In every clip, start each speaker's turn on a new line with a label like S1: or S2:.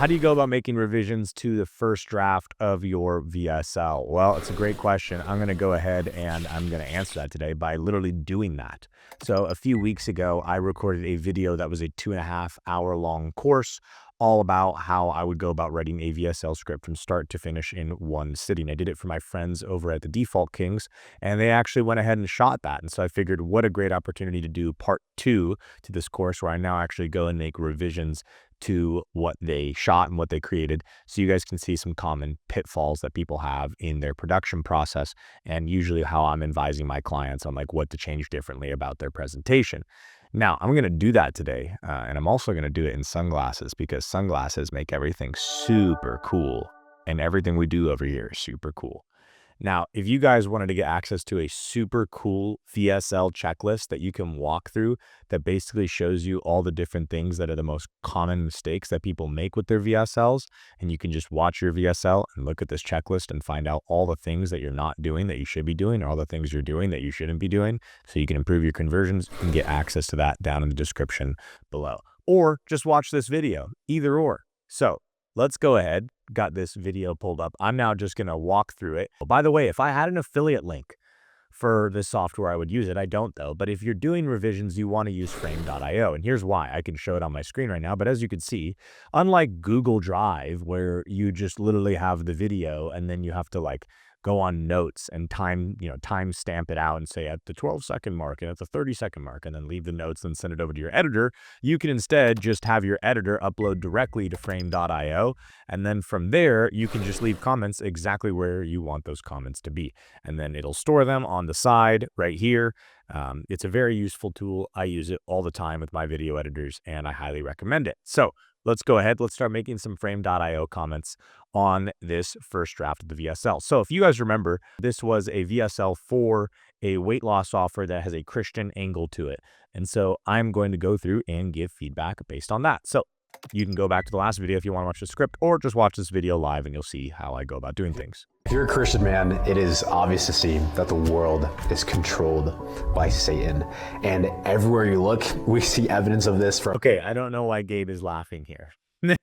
S1: How do you go about making revisions to the first draft of your VSL? Well, it's a great question. I'm going to go ahead and I'm going to answer that today by literally doing that. So a few weeks ago, I recorded a video that was a 2.5-hour long course all about how I would go about writing a VSL script from start to finish in one sitting. I did it for my friends over at the Default Kings, and they actually went ahead and shot that. And so I figured what a great opportunity to do part 2 to this course, where I now actually go and make revisions to what they shot and what they created, so you guys can see some common pitfalls that people have in their production process, and usually how I'm advising my clients on like what to change differently about their presentation. Now, I'm going to do that today, and I'm also going to do it in sunglasses, because sunglasses make everything super cool, and everything we do over here is super cool. Now, if you guys wanted to get access to a super cool VSL checklist that you can walk through, that basically shows you all the different things that are the most common mistakes that people make with their VSLs, and you can just watch your VSL and look at this checklist and find out all the things that you're not doing that you should be doing, or all the things you're doing that you shouldn't be doing, so you can improve your conversions, you can get access to that down in the description below. Or just watch this video, either or. So let's go ahead. Got this video pulled up. I'm now just going to walk through it. By the way, if I had an affiliate link for this software, I would use it. I don't though. But if you're doing revisions, you want to use frame.io. And here's why. I can show it on my screen right now. But as you can see, unlike Google Drive, where you just literally have the video and then you have to like go on notes and time stamp it out and say at the 12-second mark and at the 30-second mark, and then leave the notes and send it over to your editor, you can instead just have your editor upload directly to frame.io. And then from there, you can just leave comments exactly where you want those comments to be. And then it'll store them on the side right here. It's a very useful tool. I use it all the time with my video editors, and I highly recommend it. So let's go ahead. Let's start making some frame.io comments on this first draft of the VSL. So if you guys remember, this was a VSL for a weight loss offer that has a Christian angle to it. And so I'm going to go through and give feedback based on that. So you can go back to the last video if you want to watch the script, or just watch this video live and you'll see how I go about doing things.
S2: If you're a Christian man, it is obvious to see that the world is controlled by Satan. And everywhere you look, we see evidence of this.
S1: Okay, I don't know why Gabe is laughing here.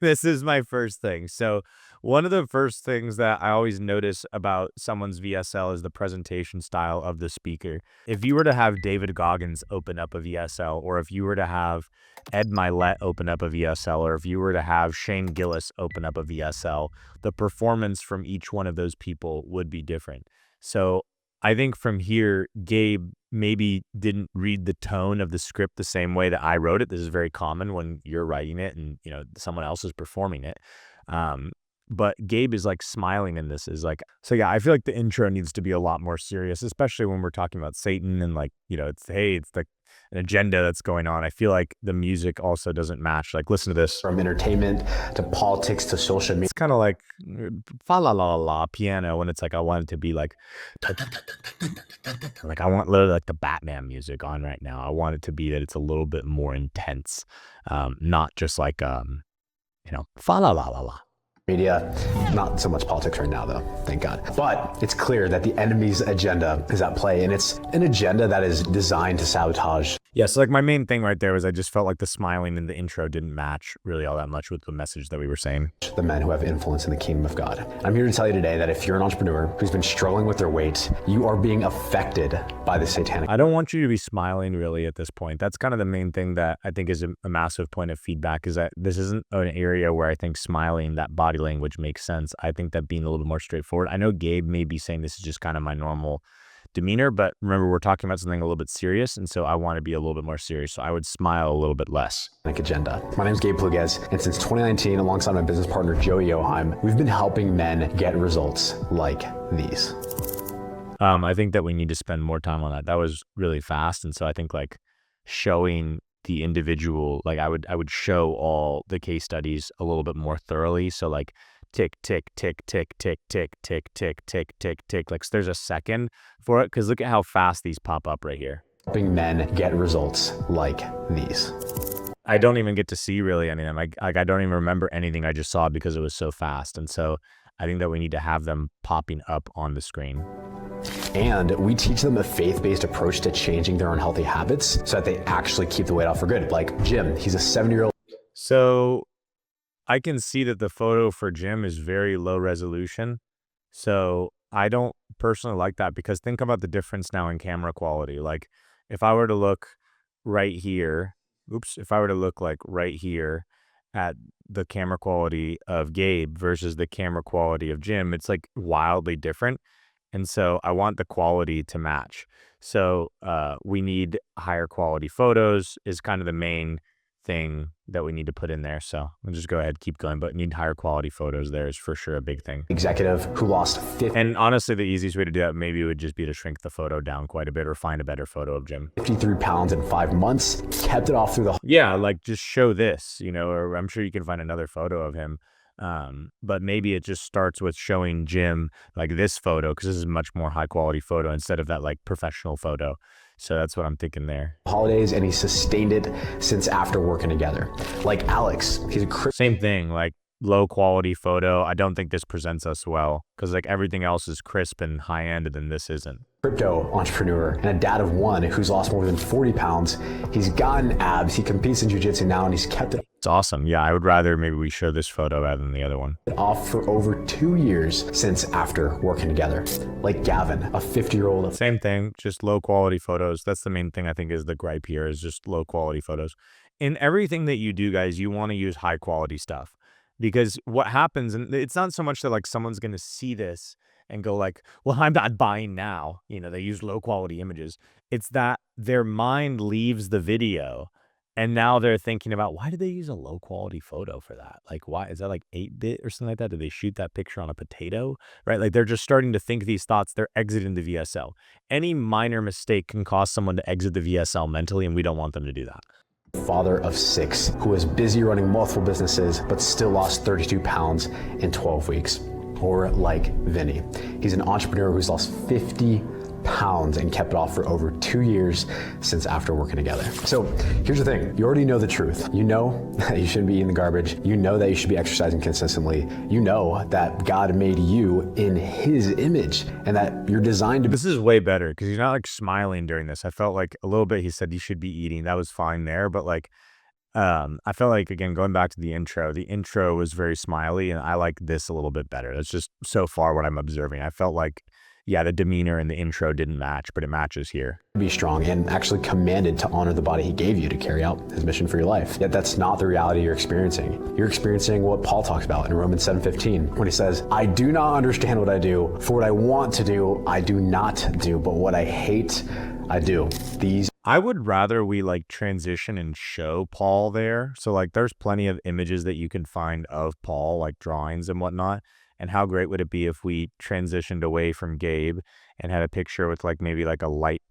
S1: This is my first thing. So one of the first things that I always notice about someone's VSL is the presentation style of the speaker. If you were to have David Goggins open up a VSL, or if you were to have Ed Milet open up a VSL, or if you were to have Shane Gillis open up a VSL, the performance from each one of those people would be different. So I think from here, Gabe maybe didn't read the tone of the script the same way that I wrote it. This is very common when you're writing it and someone else is performing it. But Gabe is like smiling in this, is like, so yeah, I feel like the intro needs to be a lot more serious, especially when we're talking about Satan and like, it's like an agenda that's going on. I feel like the music also doesn't match. Like, listen to this.
S2: From entertainment to politics to social media.
S1: It's kind of like fa la la la piano, when it's like, I want it to be like, like I want literally like the Batman music on right now. I want it to be that it's a little bit more intense, not just like, fa la la la la.
S2: Media, not so much politics right now though, thank God. But it's clear that the enemy's agenda is at play, and it's an agenda that is designed to sabotage.
S1: Yeah, so like my main thing right there was I just felt like the smiling in the intro didn't match really all that much with the message that we were saying.
S2: The men who have influence in the kingdom of God. I'm here to tell you today that if you're an entrepreneur who's been struggling with their weight, you are being affected by the satanic.
S1: I don't want you to be smiling really at this point. That's kind of the main thing that I think is a massive point of feedback, is that this isn't an area where I think smiling, that body language makes sense. I think that being a little bit more straightforward. I know Gabe may be saying this is just kind of my normal demeanor, but remember, we're talking about something a little bit serious, and so I want to be a little bit more serious, so I would smile a little bit less.
S2: Agenda. My name is Gabe Pluguez, and since 2019, alongside my business partner Joey Yoheim, we've been helping men get results like these.
S1: I think that we need to spend more time on that. That was really fast, and so I think like showing the individual, like I would show all the case studies a little bit more thoroughly. So like tick, tick, tick, tick, tick, tick, tick, tick, tick, tick, tick. Like there's a second for it, because look at how fast these pop up right here.
S2: Helping men get results like these.
S1: I don't even get to see really any of them. I don't even remember anything I just saw because it was so fast. And so I think that we need to have them popping up on the screen.
S2: And we teach them a faith-based approach to changing their unhealthy habits so that they actually keep the weight off for good. Like Jim, he's a 70-year-old.
S1: So I can see that the photo for Jim is very low resolution. So I don't personally like that because think about the difference now in camera quality. Like if I were to look right here, if I were to look like right here at the camera quality of Gabe versus the camera quality of Jim, it's like wildly different. And so I want the quality to match. So we need higher quality photos is kind of the main thing that we need to put in there. So we'll just go ahead, keep going, but need higher quality photos there is for sure a big thing.
S2: Executive who lost 50
S1: And honestly, the easiest way to do that maybe would just be to shrink the photo down quite a bit or find a better photo of Jim.
S2: 53 pounds in 5 months, kept it off through the
S1: Yeah, like just show this, you know, or I'm sure you can find another photo of him. But maybe it just starts with showing Jim like this photo because this is a much more high quality photo instead of that like professional photo. So that's what I'm thinking there.
S2: holidays, and he sustained it since after working together. Like Alex, he's a
S1: Same thing, like low quality photo. I don't think this presents us well because like everything else is crisp and high end and then this isn't.
S2: crypto entrepreneur and a dad of one who's lost more than 40 pounds. He's gotten abs. He competes in jiu-jitsu now, and he's kept it
S1: It's awesome. Yeah, I would rather maybe we show this photo rather than the other one.
S2: off for over 2 years since after working together. Like Gavin, a 50-year-old.
S1: Same thing, just low quality photos. That's the main thing I think is the gripe here is just low quality photos. In everything that you do, guys, you want to use high quality stuff because what happens, and it's not so much that like someone's going to see this and go like, well, I'm not buying now. You know, they use low quality images. It's that their mind leaves the video and now they're thinking about why did they use a low quality photo for that? Like, why is that like 8-bit or something like that? Did they shoot that picture on a potato? Right? Like they're just starting to think these thoughts. They're exiting the VSL. Any minor mistake can cause someone to exit the VSL mentally, and we don't want them to do that.
S2: Father of 6 who is busy running multiple businesses but still lost 32 pounds in 12 weeks. Or like Vinny, he's an entrepreneur who's lost 50 pounds and kept it off for over 2 years since after working together. So here's the thing, you already know the truth. You know that you shouldn't be eating the garbage. You know that you should be exercising consistently. You know that God made you in his image and that you're designed to be.
S1: This is way better because he's not like smiling during this. I felt like a little bit he said you should be eating. That was fine there, but like I felt like, again, going back to the intro was very smiley, and I like this a little bit better. That's just so far what I'm observing. I felt like, yeah, the demeanor in the intro didn't match, but it matches here.
S2: Be strong and actually commanded to honor the body he gave you to carry out his mission for your life. Yet that's not the reality you're experiencing. You're experiencing what Paul talks about in Romans 7:15 when he says, I do not understand what I do, for what I want to do, I do not do, but what I hate, I do.
S1: I would rather we like transition and show Paul there. So like there's plenty of images that you can find of Paul, like drawings and whatnot. And how great would it be if we transitioned away from Gabe and had a picture with like maybe like a light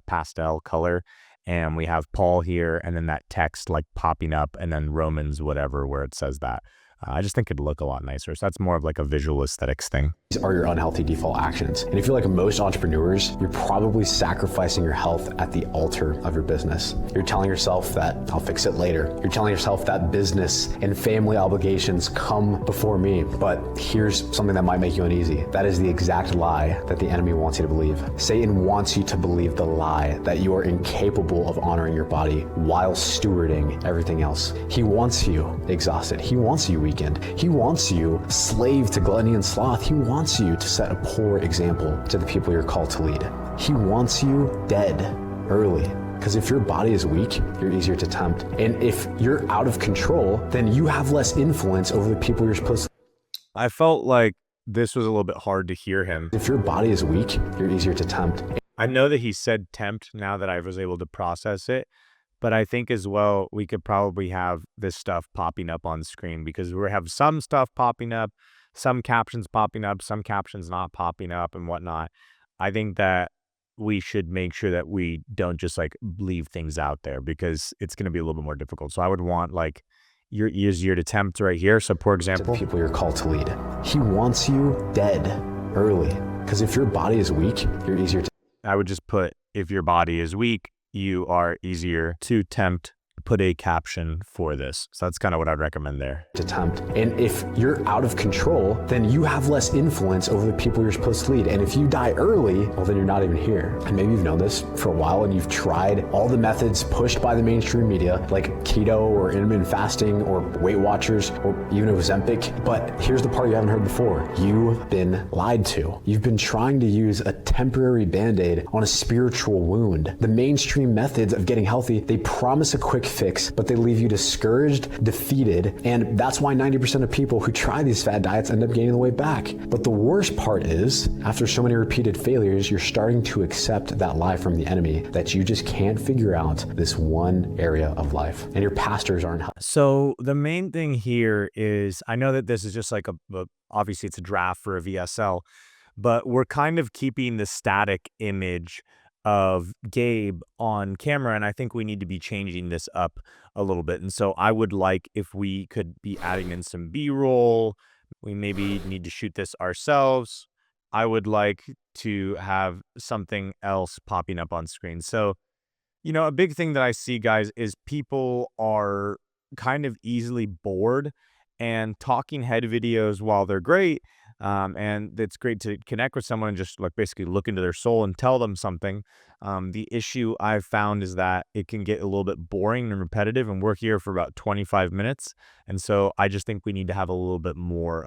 S1: pastel color, and we have Paul here and then that text like popping up and then Romans whatever where it says that. I just think it'd look a lot nicer. So that's more of like a visual aesthetics thing.
S2: These are your unhealthy default actions. And if you're like most entrepreneurs, you're probably sacrificing your health at the altar of your business. You're telling yourself that I'll fix it later. You're telling yourself that business and family obligations come before me. But here's something that might make you uneasy. That is the exact lie that the enemy wants you to believe. Satan wants you to believe the lie that you are incapable of honoring your body while stewarding everything else. He wants you exhausted. He wants you weakened. He wants you slave to gluttony and sloth. He wants you to set a poor example to the people you're called to lead. He wants you dead early. Because if your body is weak, you're easier to tempt. And if you're out of control, then you have less influence over the people you're supposed to.
S1: I felt like this was a little bit hard to hear him.
S2: If your body is weak, you're easier to tempt.
S1: I know that he said tempt now that I was able to process it. But I think as well, we could probably have this stuff popping up on screen because we have some stuff popping up, some captions popping up, some captions not popping up and whatnot. I think that we should make sure that we don't just like leave things out there because it's going to be a little bit more difficult. So I would want like you're easier to tempt right here. So for example,
S2: the people you're called to lead. He wants you dead early because if your body is weak, you're easier to.
S1: I would just put if your body is weak, you are easier to tempt put a caption for this. So that's kind of what I'd recommend there.
S2: Attempt. And if you're out of control, then you have less influence over the people you're supposed to lead. And if you die early, well, then you're not even here. And maybe you've known this for a while and you've tried all the methods pushed by the mainstream media, like keto or intermittent fasting or Weight Watchers or even Ozempic. But here's the part you haven't heard before. You've been lied to. You've been trying to use a temporary Band-Aid on a spiritual wound. The mainstream methods of getting healthy, they promise a quick fix, but they leave you discouraged, defeated, and that's why 90% of people who try these fad diets end up gaining the weight back. But the worst part is, after so many repeated failures, you're starting to accept that lie from the enemy that you just can't figure out this one area of life, and your pastors aren't helping.
S1: So the main thing here is, I know that this is just like obviously it's a draft for a VSL, but we're kind of keeping the static image of Gabe on camera, and I think we need to be changing this up a little bit. And so I would like if we could be adding in some B-roll. We maybe need to shoot this ourselves. I would like to have something else popping up on screen. So, a big thing that I see, guys, is people are kind of easily bored, and talking head videos, while they're great, and it's great to connect with someone and just like basically look into their soul and tell them something. The issue I've found is that it can get a little bit boring and repetitive, and we're here for about 25 minutes. And so I just think we need to have a little bit more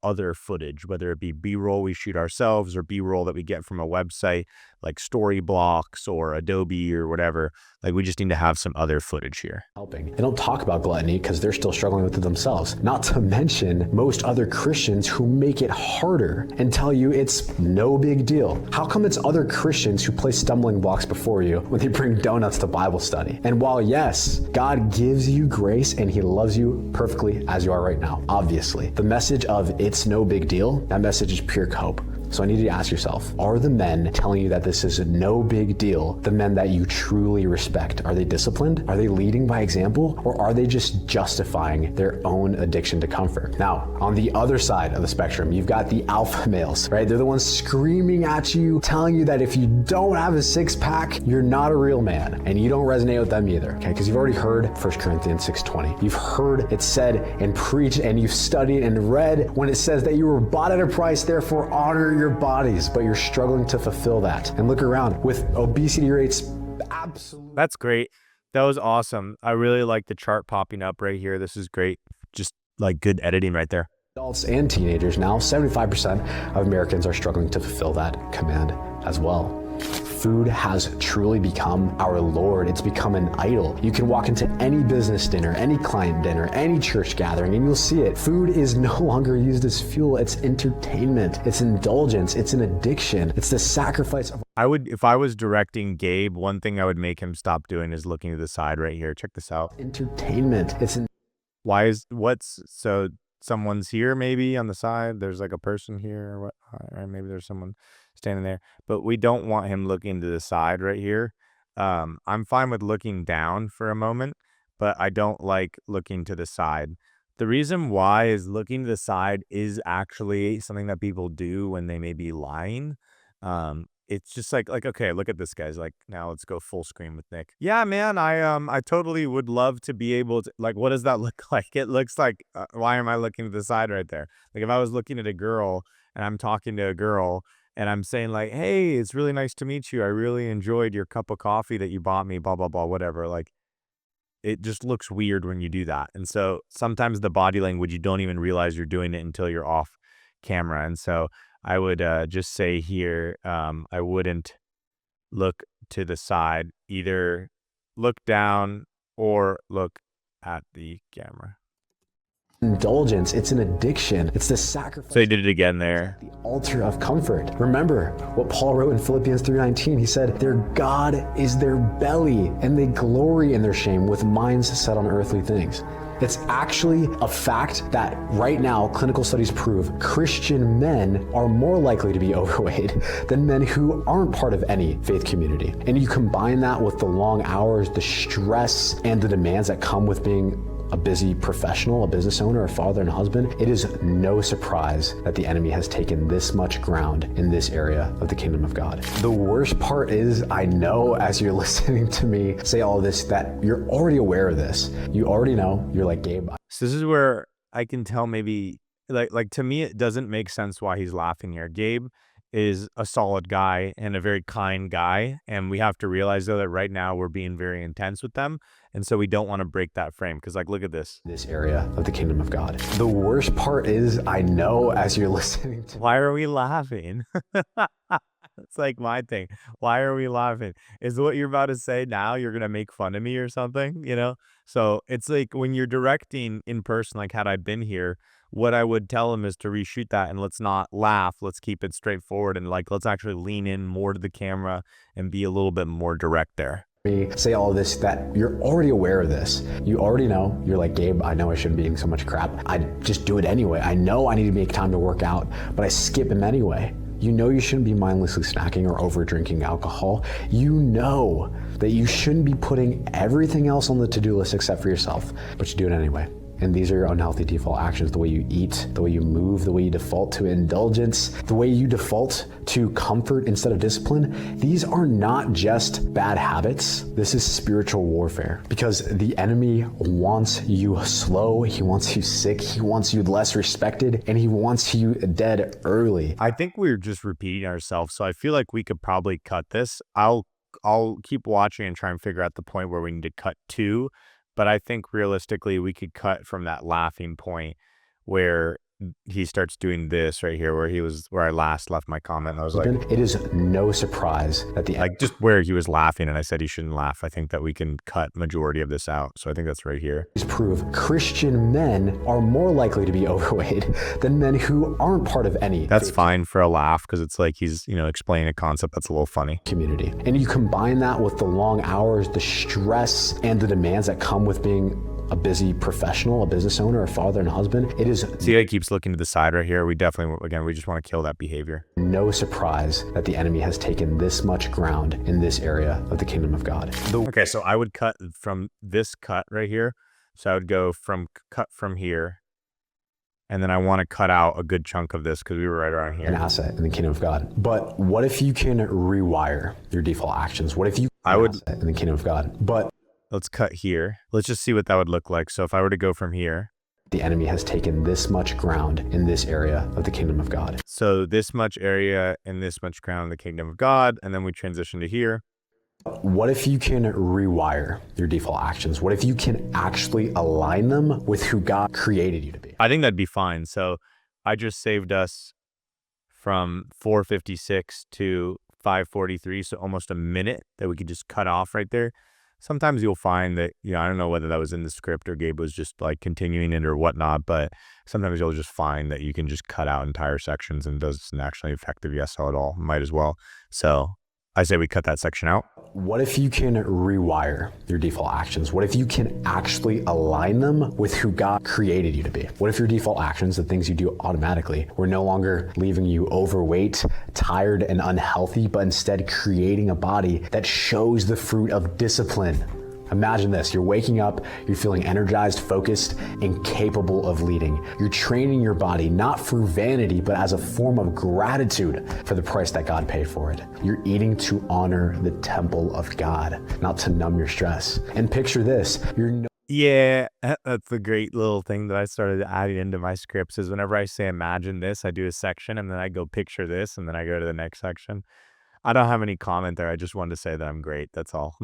S1: other footage, whether it be B-roll we shoot ourselves or B-roll that we get from a website like Storyblocks or Adobe or whatever. Like, we just need to have some other footage here.
S2: Helping. They don't talk about gluttony because they're still struggling with it themselves. Not to mention most other Christians who make it harder and tell you it's no big deal. How come it's other Christians who place stumbling blocks before you when they bring donuts to Bible study? And while yes, God gives you grace and he loves you perfectly as you are right now, obviously, the message of it's no big deal, that message is pure cope. So I need you to ask yourself, are the men telling you that this is no big deal the men that you truly respect? Are they disciplined? Are they leading by example? Or are they just justifying their own addiction to comfort? Now, on the other side of the spectrum, you've got the alpha males, right? They're the ones screaming at you, telling you that if you don't have a six-pack, you're not a real man. And you don't resonate with them either, okay? Because you've already heard 1 Corinthians 6:20. You've heard it said and preached, and you've studied and read when it says that you were bought at a price, therefore honor your bodies, but you're struggling to fulfill that. And look around with obesity rates. Absolutely.
S1: That's great. That was awesome. I really like the chart popping up right here. This is great. Just like good editing right there.
S2: Adults and teenagers now, 75% of Americans are struggling to fulfill that command as well. Food has truly become our Lord. It's become an idol. You can walk into any business dinner, any client dinner, any church gathering, and you'll see it. Food is no longer used as fuel. It's entertainment. It's indulgence. It's an addiction. It's the sacrifice of...
S1: If I was directing Gabe, one thing I would make him stop doing is looking to the side right here. Check this out.
S2: Entertainment.
S1: So someone's here maybe on the side. There's like a person here or what, or maybe there's someone standing there, but we don't want him looking to the side right here. I'm fine with looking down for a moment, but I don't like looking to the side. The reason why is looking to the side is actually something that people do when they may be lying. It's just like, okay, look at this, guys. Like, now let's go full screen with Nick. Yeah, man, I totally would love to be able to, like, what does that look like? It looks like, why am I looking to the side right there? Like, if I was looking at a girl and I'm talking to a girl and I'm saying like, hey, it's really nice to meet you. I really enjoyed your cup of coffee that you bought me, blah, blah, blah, whatever. Like, it just looks weird when you do that. And so sometimes the body language, you don't even realize you're doing it until you're off camera. And so I would just say here, I wouldn't look to the side, either look down or look at the camera.
S2: Indulgence, it's an addiction. It's the sacrifice.
S1: So he did it again there.
S2: The altar of comfort. Remember what Paul wrote in Philippians 3:19. He said, their God is their belly, and they glory in their shame with minds set on earthly things. It's actually a fact that right now clinical studies prove Christian men are more likely to be overweight than men who aren't part of any faith community. And you combine that with the long hours, the stress, and the demands that come with being a busy professional, a business owner, a father and a husband, it is no surprise that the enemy has taken this much ground in this area of the kingdom of God. The worst part is, I know as you're listening to me say all this, that you're already aware of this. You already know. You're like, Gabe.
S1: So this is where I can tell maybe like to me, it doesn't make sense why he's laughing here. Gabe is a solid guy and a very kind guy. And we have to realize though that right now we're being very intense with them. And so we don't want to break that frame. Cause like, look at this.
S2: This area of the kingdom of God. The worst part is, I know as you're listening to.
S1: Why are we laughing? It's like my thing. Why are we laughing? Is what you're about to say now you're going to make fun of me or something, you know? So it's like when you're directing in person, like had I been here, what I would tell him is to reshoot that and let's not laugh. Let's keep it straightforward and like, let's actually lean in more to the camera and be a little bit more direct there.
S2: Say all this, that you're already aware of this. You already know. You're like, Gabe, I know I shouldn't be eating so much crap. I just do it anyway. I know I need to make time to work out, but I skip him anyway. You know you shouldn't be mindlessly snacking or over drinking alcohol. You know that you shouldn't be putting everything else on the to-do list except for yourself, but you do it anyway. And these are your unhealthy default actions: the way you eat, the way you move, the way you default to indulgence, the way you default to comfort instead of discipline. These are not just bad habits. This is spiritual warfare, because the enemy wants you slow, he wants you sick, he wants you less respected, and he wants you dead early.
S1: I think we're just repeating ourselves. So I feel like we could probably cut this. I'll keep watching and try and figure out the point where we need to cut to. But I think realistically, we could cut from that laughing point where he starts doing this right here, where I last left my comment. I was like,
S2: it is no surprise that
S1: just where he was laughing and I said he shouldn't laugh. I think that we can cut majority of this out. So I think that's right here.
S2: Prove Christian men are more likely to be overweight than men who aren't part of any.
S1: That's fine for a laugh because it's like he's, explaining a concept that's a little funny.
S2: Community. And you combine that with the long hours, the stress, and the demands that come with being a busy professional, a business owner, a father and a husband. It is.
S1: See, he keeps looking to the side right here. We definitely, again, we just want to kill that behavior.
S2: No surprise that the enemy has taken this much ground in this area of the kingdom of God.
S1: Okay, so I would cut from this cut right here. So I would go cut from here. And then I want to cut out a good chunk of this because we were right around here.
S2: An asset in the kingdom of God. But what if you can rewire your default actions? What if you in the kingdom of God? But
S1: let's cut here. Let's just see what that would look like. So if I were to go from here.
S2: The enemy has taken this much ground in this area of the kingdom of God.
S1: So this much area and this much ground in the kingdom of God. And then we transition to here.
S2: What if you can rewire your default actions? What if you can actually align them with who God created you to be?
S1: I think that'd be fine. So I just saved us from 4:56 to 5:43. So almost a minute that we could just cut off right there. Sometimes you'll find that, I don't know whether that was in the script or Gabe was just like continuing it or whatnot, but sometimes you'll just find that you can just cut out entire sections and it doesn't actually affect the VSL at all. Might as well. So I say we cut that section out.
S2: What if you can rewire your default actions? What if you can actually align them with who God created you to be? What if your default actions, the things you do automatically, were no longer leaving you overweight, tired, and unhealthy, but instead creating a body that shows the fruit of discipline? Imagine this, you're waking up, you're feeling energized, focused, and capable of leading. You're training your body not through vanity, but as a form of gratitude for the price that God paid for it. You're eating to honor the temple of God, not to numb your stress. And picture this,
S1: Yeah, that's a great little thing that I started adding into my scripts is whenever I say imagine this, I do a section and then I go picture this and then I go to the next section. I don't have any comment there. I just wanted to say that I'm great. That's all.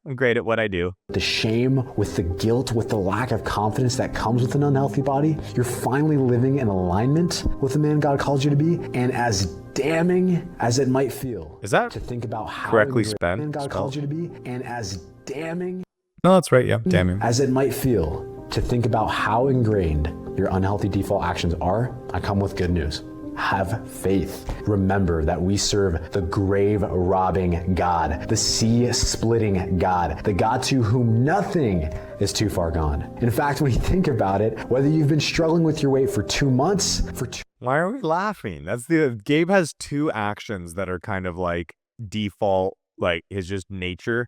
S1: I'm great at what I do.
S2: The shame, with the guilt, with the lack of confidence that comes with an unhealthy body, you're finally living in alignment with the man God calls you to be. And as damning as it might feel,
S1: is that
S2: to think about how
S1: correctly
S2: the man God calls you to be, and as damning,
S1: no, that's right. Yeah, damning
S2: as it might feel, to think about how ingrained your unhealthy default actions are, I come with good news. Have faith. Remember that we serve the grave-robbing God, the sea-splitting God, the God to whom nothing is too far gone. In fact, when you think about it, whether you've been struggling with your weight for 2 months,
S1: Why are we laughing? Gabe has two actions that are kind of like default, like his just nature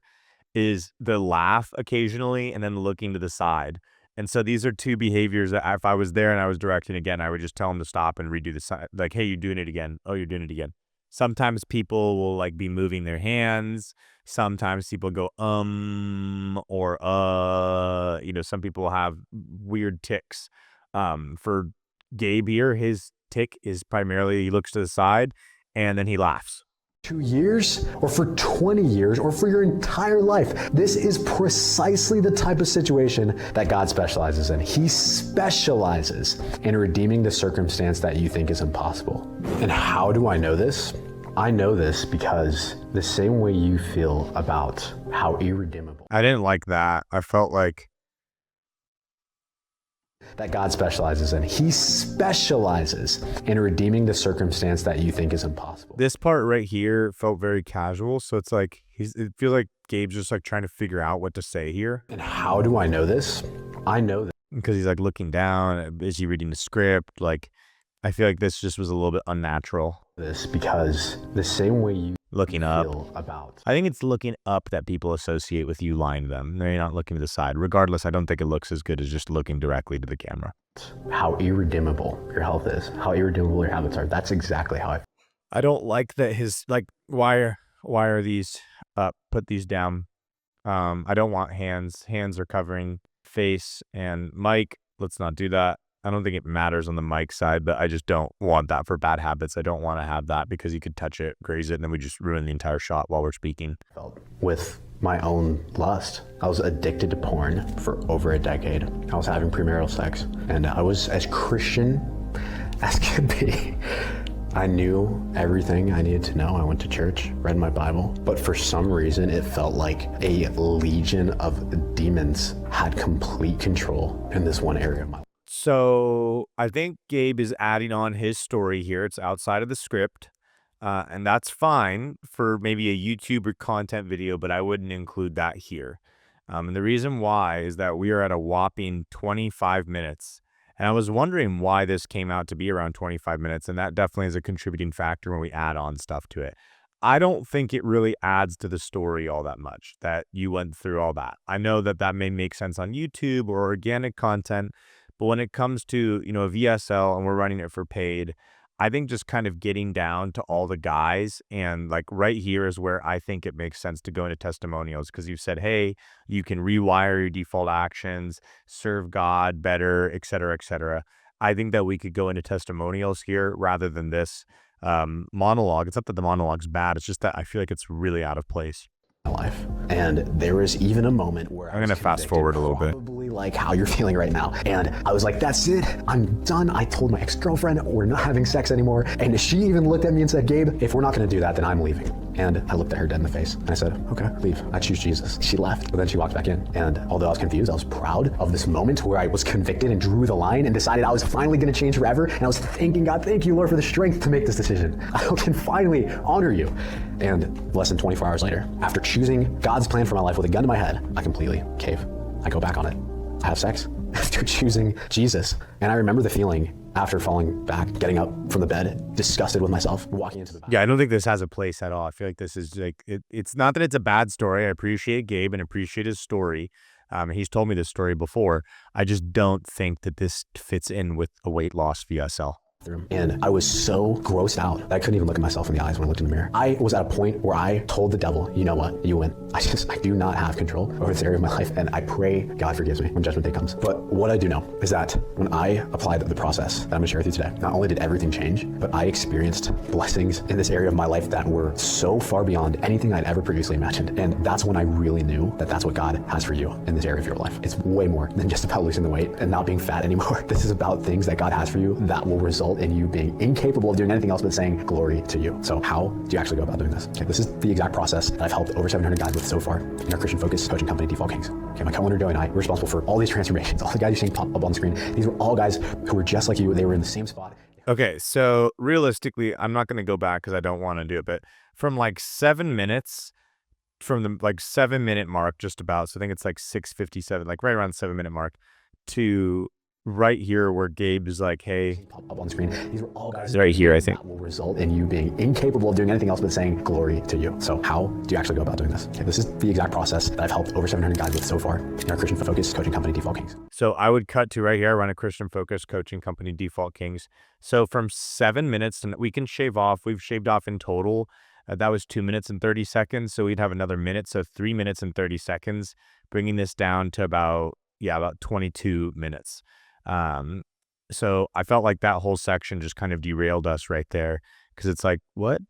S1: is the laugh occasionally and then looking to the side. And so these are two behaviors that if I was there and I was directing again, I would just tell him to stop and redo the sign. Like, hey, you're doing it again. Oh, you're doing it again. Sometimes people will like be moving their hands. Sometimes people go, or, some people have weird ticks. For Gabe here, his tick is primarily he looks to the side and then he laughs.
S2: 2 years or for 20 years or for your entire life. This is precisely the type of situation that God specializes in. He specializes in redeeming the circumstance that you think is impossible. And how do I know this? I know this because the same way you feel about how irredeemable.
S1: I didn't like that. I felt like
S2: that God specializes in. He specializes in redeeming the circumstance that you think is impossible.
S1: This part right here felt very casual. So it's like, it feels like Gabe's just like trying to figure out what to say here.
S2: And how do I know this? I know that
S1: because he's like looking down. Is he reading the script? Like, I feel like this just was a little bit unnatural.
S2: This because the same way you
S1: looking up
S2: about.
S1: I think it's looking up that people associate with you lying to them. They're not looking to the side. Regardless, I don't think it looks as good as just looking directly to the camera.
S2: How irredeemable your health is, how irredeemable your habits are. That's exactly how
S1: I don't like that his like why are these up? Put these down. I don't want hands. Hands are covering face and mic. Let's not do that. I don't think it matters on the mic side, but I just don't want that for bad habits. I don't want to have that because you could touch it, graze it, and then we just ruin the entire shot while we're speaking.
S2: With my own lust, I was addicted to porn for over a decade. I was having premarital sex, and I was as Christian as could be. I knew everything I needed to know. I went to church, read my Bible, but for some reason it felt like a legion of demons had complete control in this one area of my life.
S1: So I think Gabe is adding on his story here. It's outside of the script, and that's fine for maybe a YouTube or content video, but I wouldn't include that here. And the reason why is that we are at a whopping 25 minutes. And I was wondering why this came out to be around 25 minutes, and that definitely is a contributing factor when we add on stuff to it. I don't think it really adds to the story all that much that you went through all that. I know that that may make sense on YouTube or organic content, but when it comes to, a VSL and we're running it for paid, I think just kind of getting down to all the guys and like right here is where I think it makes sense to go into testimonials because you've said, hey, you can rewire your default actions, serve God better, et cetera, et cetera. I think that we could go into testimonials here rather than this monologue. It's not that the monologue's bad. It's just that I feel like it's really out of place.
S2: Life. And there was even a moment where
S1: I'm going to fast forward a little bit.
S2: Probably like how you're feeling right now. And I was like, that's it. I'm done. I told my ex-girlfriend we're not having sex anymore. And she even looked at me and said, Gabe, if we're not going to do that, then I'm leaving. And I looked at her dead in the face and I said, okay, leave. I choose Jesus. She left, but then she walked back in. And although I was confused, I was proud of this moment where I was convicted and drew the line and decided I was finally going to change forever. And I was thanking God, thank you, Lord, for the strength to make this decision. I can finally honor you. And less than 24 hours later, after choosing God's plan for my life with a gun to my head, I completely cave. I go back on it. I have sex after choosing Jesus. And I remember the feeling after falling back, getting up from the bed, disgusted with myself, walking into the bathroom.
S1: Yeah, I don't think this has a place at all. I feel like this is like, it's not that it's a bad story. I appreciate Gabe and appreciate his story. He's told me this story before. I just don't think that this fits in with a weight loss VSL.
S2: And I was so grossed out that I couldn't even look at myself in the eyes when I looked in the mirror. I was at a point where I told the devil, you know what, you win. I do not have control over this area of my life, and I pray God forgives me when judgment day comes. But what I do know is that when I applied the process that I'm gonna share with you today, not only did everything change, but I experienced blessings in this area of my life that were so far beyond anything I'd ever previously imagined. And that's when I really knew that that's what God has for you in this area of your life. It's way more than just about losing the weight and not being fat anymore. This is about things that God has for you that will result in you being incapable of doing anything else but saying glory to you. So how do you actually go about doing this? Okay, this is the exact process that I've helped over 700 guys with so far in our Christian focused coaching company, Default Kings. Okay, my co-owner Joey and I were responsible for all these transformations. All the guys you're seeing pop up on the screen, these were all guys who were just like you. They were in the same spot.
S1: Okay, so realistically, I'm not going to go back because I don't want to do it, but from like 7 minutes, from the like 7 minute mark, just about, so I think it's like 6:57, like right around the 7 minute mark, to right here where Gabe is like, hey,
S2: pop up on screen. These are all guys
S1: right here, I think.
S2: that will result in you being incapable of doing anything else but saying glory to you. So how do you actually go about doing this? Okay, this is the exact process that I've helped over 700 guys with so far in our Christian focused coaching company, Default Kings.
S1: So I would cut to right here. I run a Christian focused coaching company, Default Kings. So from 7 minutes, and we can shave off, we've shaved off in total. That was 2 minutes and 30 seconds. So we'd have another minute. So 3 minutes and 30 seconds, bringing this down to about 22 minutes. So I felt like that whole section just kind of derailed us right there, because it's like, what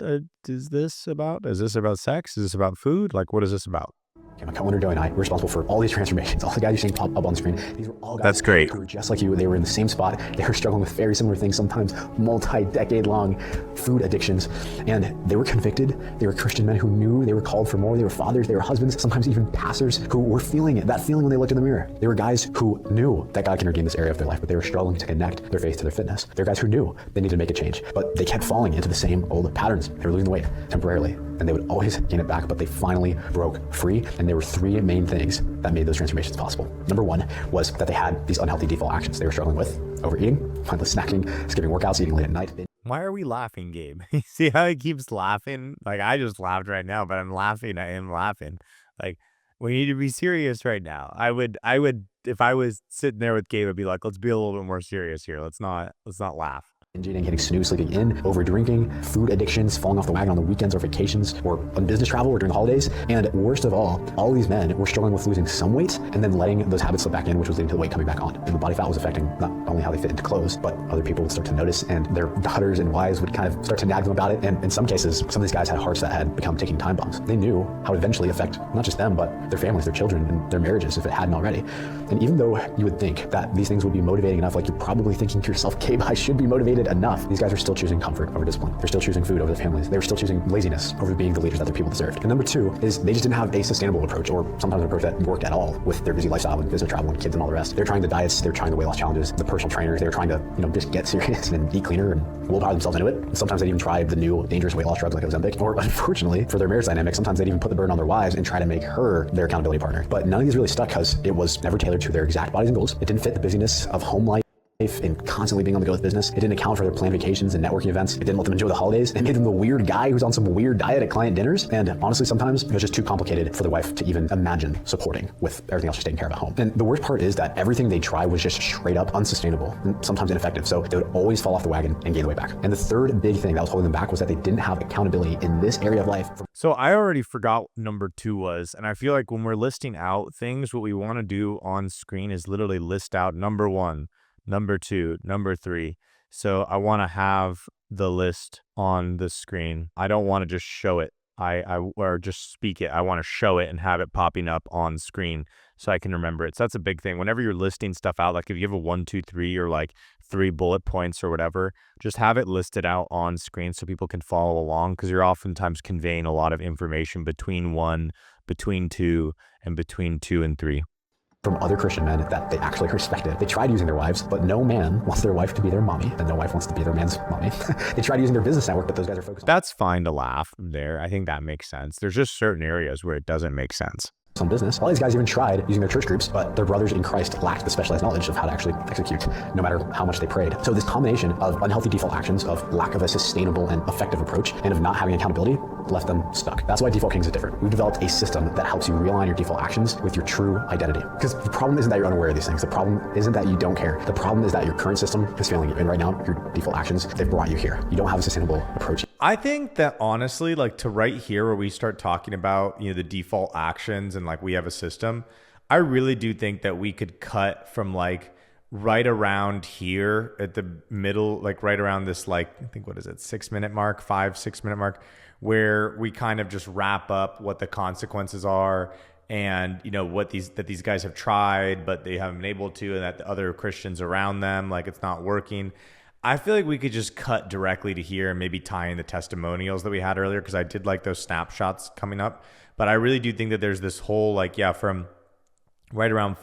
S1: is this about? Is this about sex? Is this about food? Like, what is this about?
S2: Okay, my co-owner Joey and I were responsible for all these transformations. All the guys you're seeing pop up on the screen, these were all guys
S1: That's great.
S2: who were just like you. They were in the same spot. They were struggling with very similar things, sometimes multi-decade long food addictions. And they were convicted. They were Christian men who knew they were called for more. They were fathers, they were husbands, sometimes even pastors who were feeling it, that feeling when they looked in the mirror. They were guys who knew that God can redeem this area of their life, but they were struggling to connect their faith to their fitness. They're guys who knew they needed to make a change, but they kept falling into the same old patterns. They were losing the weight temporarily, and they would always gain it back, but they finally broke free. And there were three main things that made those transformations possible. Number one was that they had these unhealthy default actions they were struggling with: overeating, mindless snacking, skipping workouts, eating late at night.
S1: Why are we laughing, Gabe? You see how he keeps laughing? Like, I just laughed right now, but I'm laughing. I am laughing. Like, we need to be serious right now. I would, if I was sitting there with Gabe, I'd be like, let's be a little bit more serious here. Let's not laugh.
S2: Binge eating, hitting snooze, sleeping in, over drinking, food addictions, falling off the wagon on the weekends or vacations, or on business travel or during the holidays. And worst of all these men were struggling with losing some weight and then letting those habits slip back in, which was leading to the weight coming back on. And the body fat was affecting not only how they fit into clothes, but other people would start to notice, and their daughters and wives would kind of start to nag them about it. And in some cases, some of these guys had hearts that had become ticking time bombs. They knew how it eventually affect not just them, but their families, their children, and their marriages if it hadn't already. And even though you would think that these things would be motivating enough, like you're probably thinking to yourself, Gabe, I should be motivated enough. These guys are still choosing comfort over discipline. They're still choosing food over their families. They were still choosing laziness over being the leaders that their people deserved. And number two is they just didn't have a sustainable approach, or sometimes an approach that worked at all with their busy lifestyle and business travel and kids and all the rest. They're trying the diets, they're trying the weight loss challenges, the personal trainers, they're trying to, just get serious and eat cleaner and willpower themselves into it. And sometimes they'd even try the new dangerous weight loss drugs like Ozempic. Or unfortunately, for their marriage dynamic, sometimes they'd even put the burden on their wives and try to make her their accountability partner. But none of these really stuck because it was never tailored to their exact bodies and goals. It didn't fit the busyness of home life and constantly being on the go with business. It didn't account for their planned vacations and networking events. It didn't let them enjoy the holidays. It made them the weird guy who's on some weird diet at client dinners. And honestly, sometimes it was just too complicated for the wife to even imagine supporting with everything else she's taking care of at home. And the worst part is that everything they tried was just straight up unsustainable and sometimes ineffective. So they would always fall off the wagon and gain the weight back. And the third big thing that was holding them back was that they didn't have accountability in this area of life.
S1: So I already forgot what number two was. And I feel like when we're listing out things, what we want to do on screen is literally list out number one, number two, number three. So I want to have the list on the screen. I don't want to just show it. Or just speak it. I want to show it and have it popping up on screen so I can remember it. So that's a big thing. Whenever you're listing stuff out, like if you have a 1, 2, 3 or like 3 bullet points or whatever, just have it listed out on screen so people can follow along, because you're oftentimes conveying a lot of information between 1, between 2, and between 2 and 3.
S2: From other Christian men that they actually respected. They tried using their wives, but no man wants their wife to be their mommy, and no wife wants to be their man's mommy. They tried using their business network, but those guys are focused on...
S1: That's fine to laugh there. I think that makes sense. There's just certain areas where it doesn't make sense.
S2: On business. All these guys even tried using their church groups, but their brothers in Christ lacked the specialized knowledge of how to actually execute, no matter how much they prayed. So this combination of unhealthy default actions, of lack of a sustainable and effective approach, and of not having accountability left them stuck. That's why Default Kings is different. We've developed a system that helps you realign your default actions with your true identity. Because the problem isn't that you're unaware of these things. The problem isn't that you don't care. The problem is that your current system is failing you. And right now, your default actions, they've brought you here. You don't have a sustainable approach.
S1: I think that honestly, like to right here where we start talking about, the default actions and like we have a system, I really do think that we could cut from like right around here at the middle, like right around this, like, I think, what is it? 6 minute mark, 6 minute mark, where we kind of just wrap up what the consequences are and, what these guys have tried, but they haven't been able to, and that the other Christians around them, like it's not working. I feel like we could just cut directly to here and maybe tie in the testimonials that we had earlier, because I did like those snapshots coming up. But I really do think that there's this whole from right around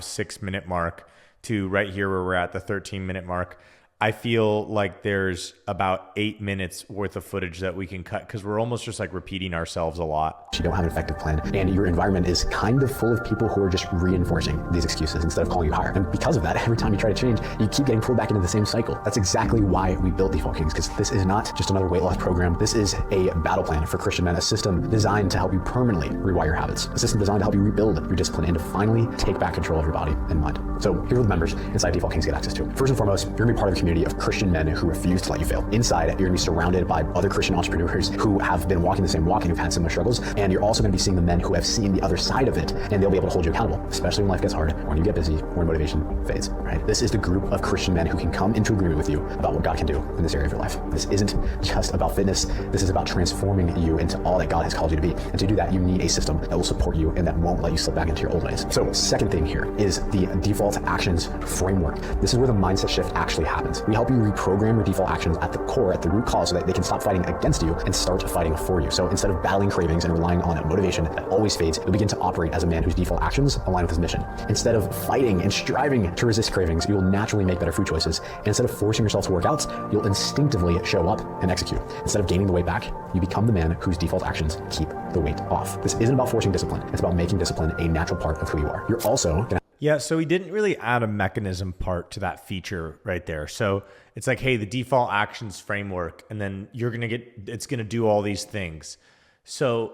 S1: 6 minute mark to right here where we're at the 13 minute mark. I feel like there's about 8 minutes worth of footage that we can cut because we're almost just like repeating ourselves a lot.
S2: You don't have an effective plan, and your environment is kind of full of people who are just reinforcing these excuses instead of calling you higher. And because of that, every time you try to change, you keep getting pulled back into the same cycle. That's exactly why we built Default Kings, because this is not just another weight loss program. This is a battle plan for Christian men, a system designed to help you permanently rewire your habits, a system designed to help you rebuild your discipline and to finally take back control of your body and mind. So here's what the members inside Default Kings get access to. First and foremost, you're gonna be part of the community of Christian men who refuse to let you fail. Inside, you're gonna be surrounded by other Christian entrepreneurs who have been walking the same walk and who've had similar struggles. And you're also gonna be seeing the men who have seen the other side of it, and they'll be able to hold you accountable, especially when life gets hard, when you get busy, or when motivation fades, right? This is the group of Christian men who can come into agreement with you about what God can do in this area of your life. This isn't just about fitness. This is about transforming you into all that God has called you to be. And to do that, you need a system that will support you and that won't let you slip back into your old ways. So second thing here is the default actions framework. This is where the mindset shift actually happens. We help you reprogram your default actions at the core, at the root cause, so that they can stop fighting against you and start fighting for you. So instead of battling cravings and relying on motivation that always fades, you'll begin to operate as a man whose default actions align with his mission. Instead of fighting and striving to resist cravings, you will naturally make better food choices. And instead of forcing yourself to work out, you'll instinctively show up and execute. Instead of gaining the weight back, you become the man whose default actions keep the weight off. This isn't about forcing discipline. It's about making discipline a natural part of who you are. You're also gonna
S1: Yeah, so he didn't really add a mechanism part to that feature right there. So it's like, hey, the default actions framework, and then it's gonna do all these things. So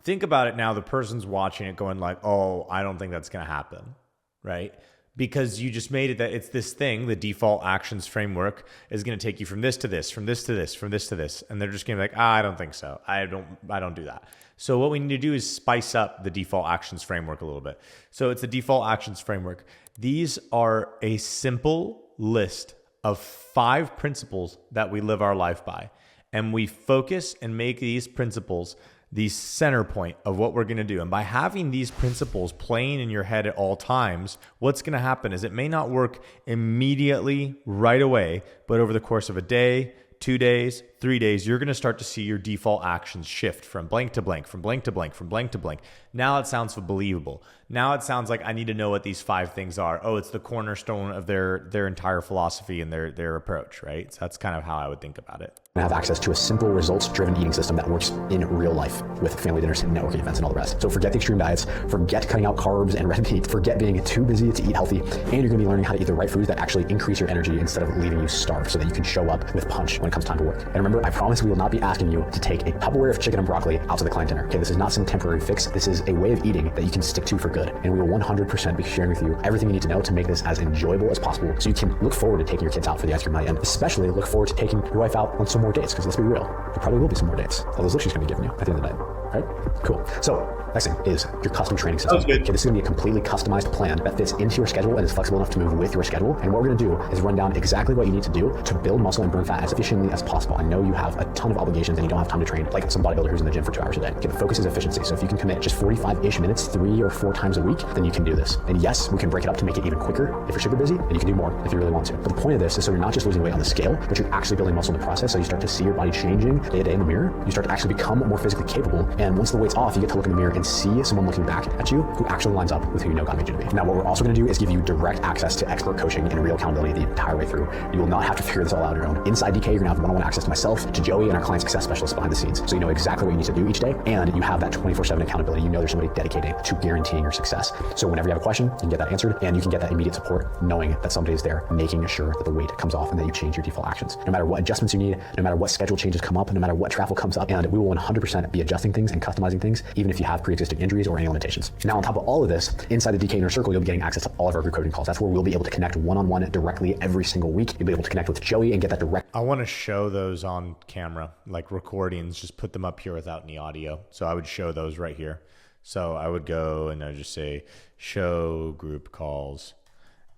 S1: think about it now, the person's watching it going like, oh, I don't think that's gonna happen, right? Because you just made it that it's this thing, the default actions framework is gonna take you from this to this, from this to this, from this to this. And they're just gonna be like, I don't think so. I don't do that. So what we need to do is spice up the default actions framework a little bit. So it's the default actions framework. These are a simple list of 5 principles that we live our life by. And we focus and make these principles the center point of what we're going to do. And by having these principles playing in your head at all times, what's going to happen is it may not work immediately right away, but over the course of a day, 2 days, 3 days, you're going to start to see your default actions shift from blank to blank, from blank to blank, from blank to blank. Now it sounds believable. Now it sounds like I need to know what these 5 things are. Oh, it's the cornerstone of their entire philosophy and their approach, right? So that's kind of how I would think about it.
S2: have access to a simple results-driven eating system that works in real life with family dinners and networking events and all the rest. So forget the extreme diets, forget cutting out carbs and red meat, forget being too busy to eat healthy, and you're gonna be learning how to eat the right foods that actually increase your energy instead of leaving you starved so that you can show up with punch when it comes time to work. And remember, I promise we will not be asking you to take a Tupperware of chicken and broccoli out to the client dinner. Okay, this is not some temporary fix. This is a way of eating that you can stick to for good. And we will 100% be sharing with you everything you need to know to make this as enjoyable as possible so you can look forward to taking your kids out for the ice cream night and especially look forward to taking your wife out on some more dates, because let's be real, there probably will be some more dates. All those looks she's gonna be giving you at the end of the night, right? Cool. So next thing is your custom training system. Okay, this is gonna be a completely customized plan that fits into your schedule and is flexible enough to move with your schedule. And what we're gonna do is run down exactly what you need to do to build muscle and burn fat as efficiently as possible. I know you have a ton of obligations and you don't have time to train like some bodybuilder who's in the gym for 2 hours a day. Okay, the focus is efficiency. So if you can commit just 45-ish minutes 3 or 4 times a week, then you can do this. And yes, we can break it up to make it even quicker if you're super busy, and you can do more if you really want to. But the point of this is so you're not just losing weight on the scale, but you're actually building muscle in the process. So you start to see your body changing day to day in the mirror. You start to actually become more physically capable. And once the weight's off, you get to look in the mirror and see someone looking back at you who actually lines up with who you know God made you to be. Now, what we're also going to do is give you direct access to expert coaching and real accountability the entire way through. You will not have to figure this all out on your own. Inside DK, you're going to have one-on-one access to myself, to Joey, and our client success specialists behind the scenes. So you know exactly what you need to do each day, and you have that 24/7 accountability. You know there's somebody dedicated to guaranteeing your success. So whenever you have a question, you can get that answered, and you can get that immediate support knowing that somebody is there making sure that the weight comes off and that you change your default actions. No matter what adjustments you need, no matter what schedule changes come up, no matter what travel comes up, and we will 100% be adjusting things and customizing things, even if you have pre-existing injuries or any limitations. Now, on top of all of this, inside the DK Inner Circle, you'll be getting access to all of our group coaching calls. That's where we'll be able to connect one-on-one directly every single week. You'll be able to connect with Joey and get that direct.
S1: I want to show those on camera, like recordings, just put them up here without any audio. So I would show those right here. So I would go and I would just say show group calls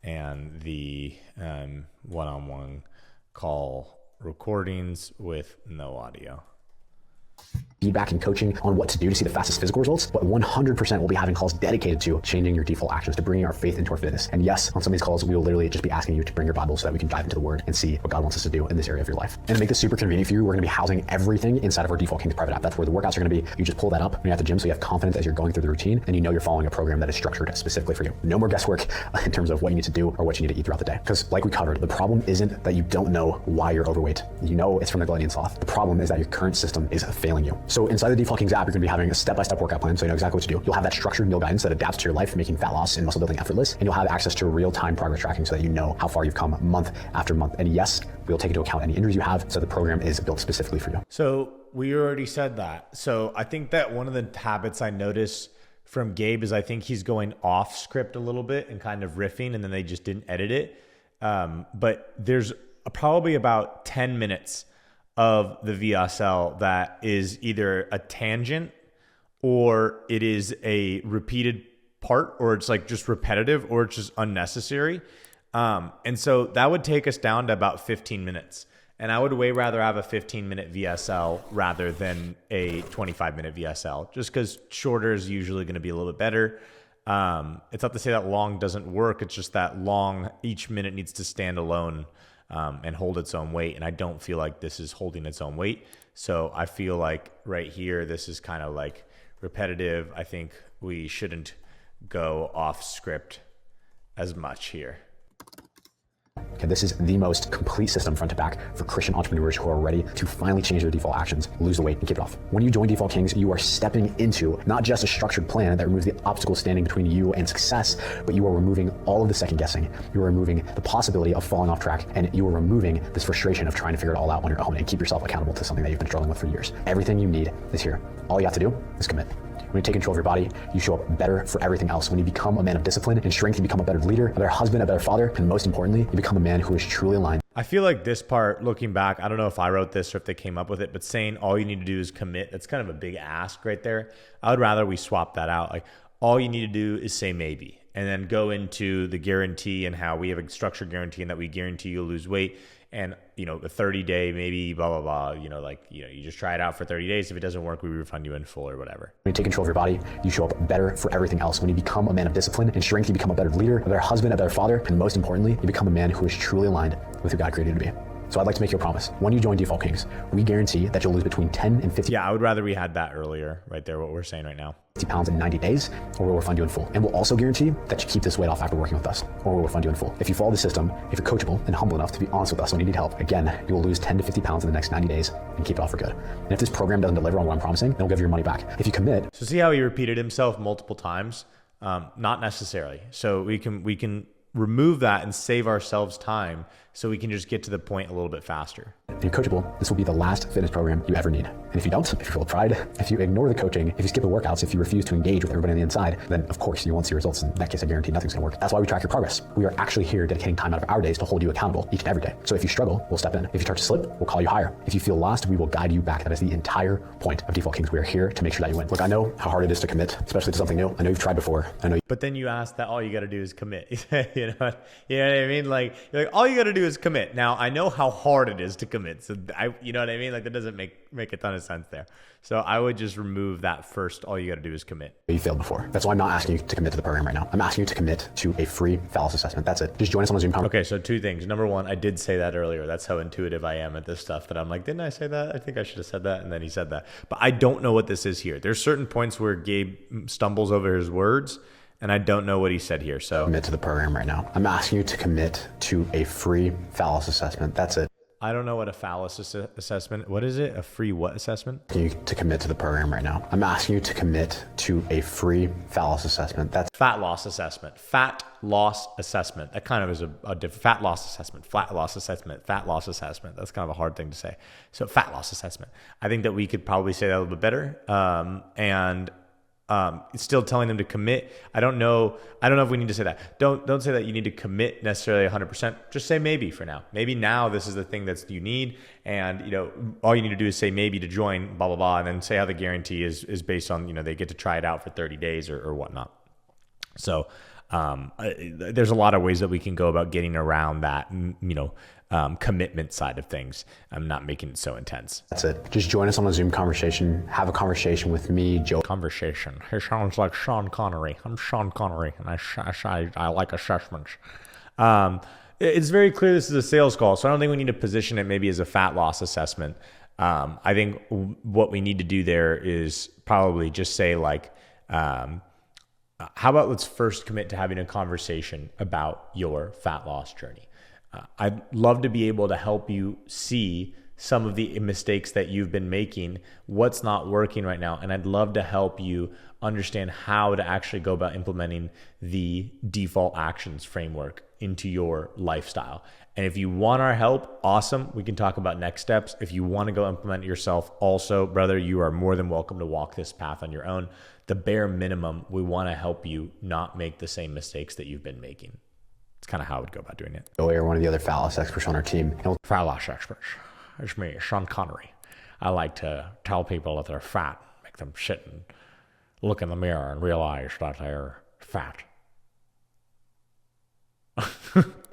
S1: and the one-on-one call recordings with no audio.
S2: feedback and coaching on what to do to see the fastest physical results, but 100% we'll be having calls dedicated to changing your default actions, to bringing our faith into our fitness. And yes, on some of these calls, we will literally just be asking you to bring your Bible so that we can dive into the Word and see what God wants us to do in this area of your life. And to make this super convenient for you, we're going to be housing everything inside of our Default Kings private app. That's where the workouts are going to be. You just pull that up when you're at the gym, so you have confidence as you're going through the routine, and you know you're following a program that is structured specifically for you. No more guesswork in terms of what you need to do or what you need to eat throughout the day. Because like we covered, the problem isn't that you don't know why you're overweight. You know it's from the gluttony and sloth. The problem is that your current system is failing you. So inside the Default Kings app, you're going to be having a step-by-step workout plan, so you know exactly what to do. You'll have that structured meal guidance that adapts to your life, making fat loss and muscle building effortless, and you'll have access to real-time progress tracking so that you know how far you've come month after month. And yes, we'll take into account any injuries you have, so the program is built specifically for you.
S1: So we already said that. So I think that one of the habits I noticed from Gabe is I think he's going off script a little bit and kind of riffing, and then they just didn't edit it. But there's probably about 10 minutes of the VSL that is either a tangent or it is a repeated part, or it's like just repetitive, or it's just unnecessary. And so that would take us down to about 15 minutes. And I would way rather have a 15-minute VSL rather than a 25-minute VSL, just because shorter is usually going to be a little bit better. It's not to say that long doesn't work. It's just that long, each minute needs to stand alone and hold its own weight. And I don't feel like this is holding its own weight. So I feel like right here, this is kind of like repetitive. I think we shouldn't go off script as much here.
S2: Okay, this is the most complete system front to back for Christian entrepreneurs who are ready to finally change their default actions, lose the weight, and keep it off. When you join Default Kings, you are stepping into not just a structured plan that removes the obstacles standing between you and success, but you are removing all of the second guessing. You are removing the possibility of falling off track, and you are removing this frustration of trying to figure it all out on your own and keep yourself accountable to something that you've been struggling with for years. Everything you need is here. All you have to do is commit. When you take control of your body, you show up better for everything else. When you become a man of discipline and strength, you become a better leader, a better husband, a better father, and most importantly, you become a man who is truly aligned.
S1: I feel like this part, looking back, I don't know if I wrote this or if they came up with it, but saying all you need to do is commit, that's kind of a big ask right there. I would rather we swap that out. Like, all you need to do is say maybe, and then go into the guarantee and how we have a structured guarantee and that we guarantee you'll lose weight. And, you know, the 30-day, maybe blah, blah, blah, you just try it out for 30 days. If it doesn't work, we refund you in full or whatever.
S2: When you take control of your body, you show up better for everything else. When you become a man of discipline and strength, you become a better leader, a better husband, a better father, and most importantly, you become a man who is truly aligned with who God created you to be. So I'd like to make you a promise. When you join Default Kings, we guarantee that you'll lose between 10 and 50.
S1: Yeah, I would rather we had that earlier, right there, what we're saying right now.
S2: 50 pounds in 90 days, or we'll refund you in full. And we'll also guarantee that you keep this weight off after working with us, or we'll refund you in full. If you follow the system, if you're coachable and humble enough to be honest with us when you need help, again, you will lose 10 to 50 pounds in the next 90 days and keep it off for good. And if this program doesn't deliver on what I'm promising, then we'll give you your money back. If you commit.
S1: So see how he repeated himself multiple times? Not necessarily. So we can remove that and save ourselves time so we can just get to the point a little bit faster.
S2: If you're coachable, this will be the last fitness program you ever need. And if you don't, if you're full of pride, if you ignore the coaching, if you skip the workouts, if you refuse to engage with everybody on the inside, then of course you won't see results. In that case, I guarantee nothing's gonna work. That's why we track your progress. We are actually here dedicating time out of our days to hold you accountable each and every day. So if you struggle, we'll step in. If you start to slip, we'll call you higher. If you feel lost, we will guide you back. That is the entire point of Default Kings. We are here to make sure that you win. Look, I know how hard it is to commit, especially to something new. I know you've tried before.
S1: But then you ask that all you got to do is commit. you know what I mean? Like, you're like, all you got to do is commit. Now, I know how hard it is to commit. So you know what I mean? Like, that doesn't make a ton of sense there. So I would just remove that first. All you got to do is commit.
S2: You failed before. That's why I'm not asking you to commit to the program right now. I'm asking you to commit to a free phallus assessment. That's it. Just join us on a Zoom call.
S1: Okay, so two things. Number one, I did say that earlier. That's how intuitive I am at this stuff that I'm like, didn't I say that? I think I should have said that. And then he said that. But I don't know what this is here. There's certain points where Gabe stumbles over his words, and I don't know what he said here. So
S2: commit to the program right now. I'm asking you to commit to a free phallus assessment. That's it.
S1: I don't know what a phallus assessment. What is it? A free what assessment?
S2: You to commit to the program right now. I'm asking you to commit to a free phallus assessment. That's
S1: fat loss assessment. Fat loss assessment. That kind of is a different fat loss assessment. Fat loss assessment. Fat loss assessment. That's kind of a hard thing to say. So fat loss assessment. I think that we could probably say that a little bit better. It's still telling them to commit. I don't know if we need to say that. Don't say that you need to commit necessarily 100%. Just say maybe for now. Maybe now this is the thing that you need, and all you need to do is say maybe to join, blah blah blah, and then say how the guarantee is based on they get to try it out for 30 days or whatnot. So there's a lot of ways that we can go about getting around that, commitment side of things. I'm not making it so intense.
S2: That's it. Just join us on a Zoom conversation. Have a conversation with me, Joe.
S1: Conversation. He sounds like Sean Connery. I'm Sean Connery, and I like assessments. It's very clear this is a sales call, so I don't think we need to position it maybe as a fat loss assessment. I think what we need to do there is probably just say like, how about let's first commit to having a conversation about your fat loss journey. I'd love to be able to help you see some of the mistakes that you've been making, what's not working right now. And I'd love to help you understand how to actually go about implementing the default actions framework into your lifestyle. And if you want our help, awesome. We can talk about next steps. If you want to go implement it yourself, also, brother, you are more than welcome to walk this path on your own. The bare minimum, we want to help you not make the same mistakes that you've been making. It's kind of how I would go about doing it.
S2: Joey are one of the other fat loss experts on our team.
S1: Fat loss experts. It's me, Sean Connery. I like to tell people that they're fat, make them sit and look in the mirror and realize that they're fat.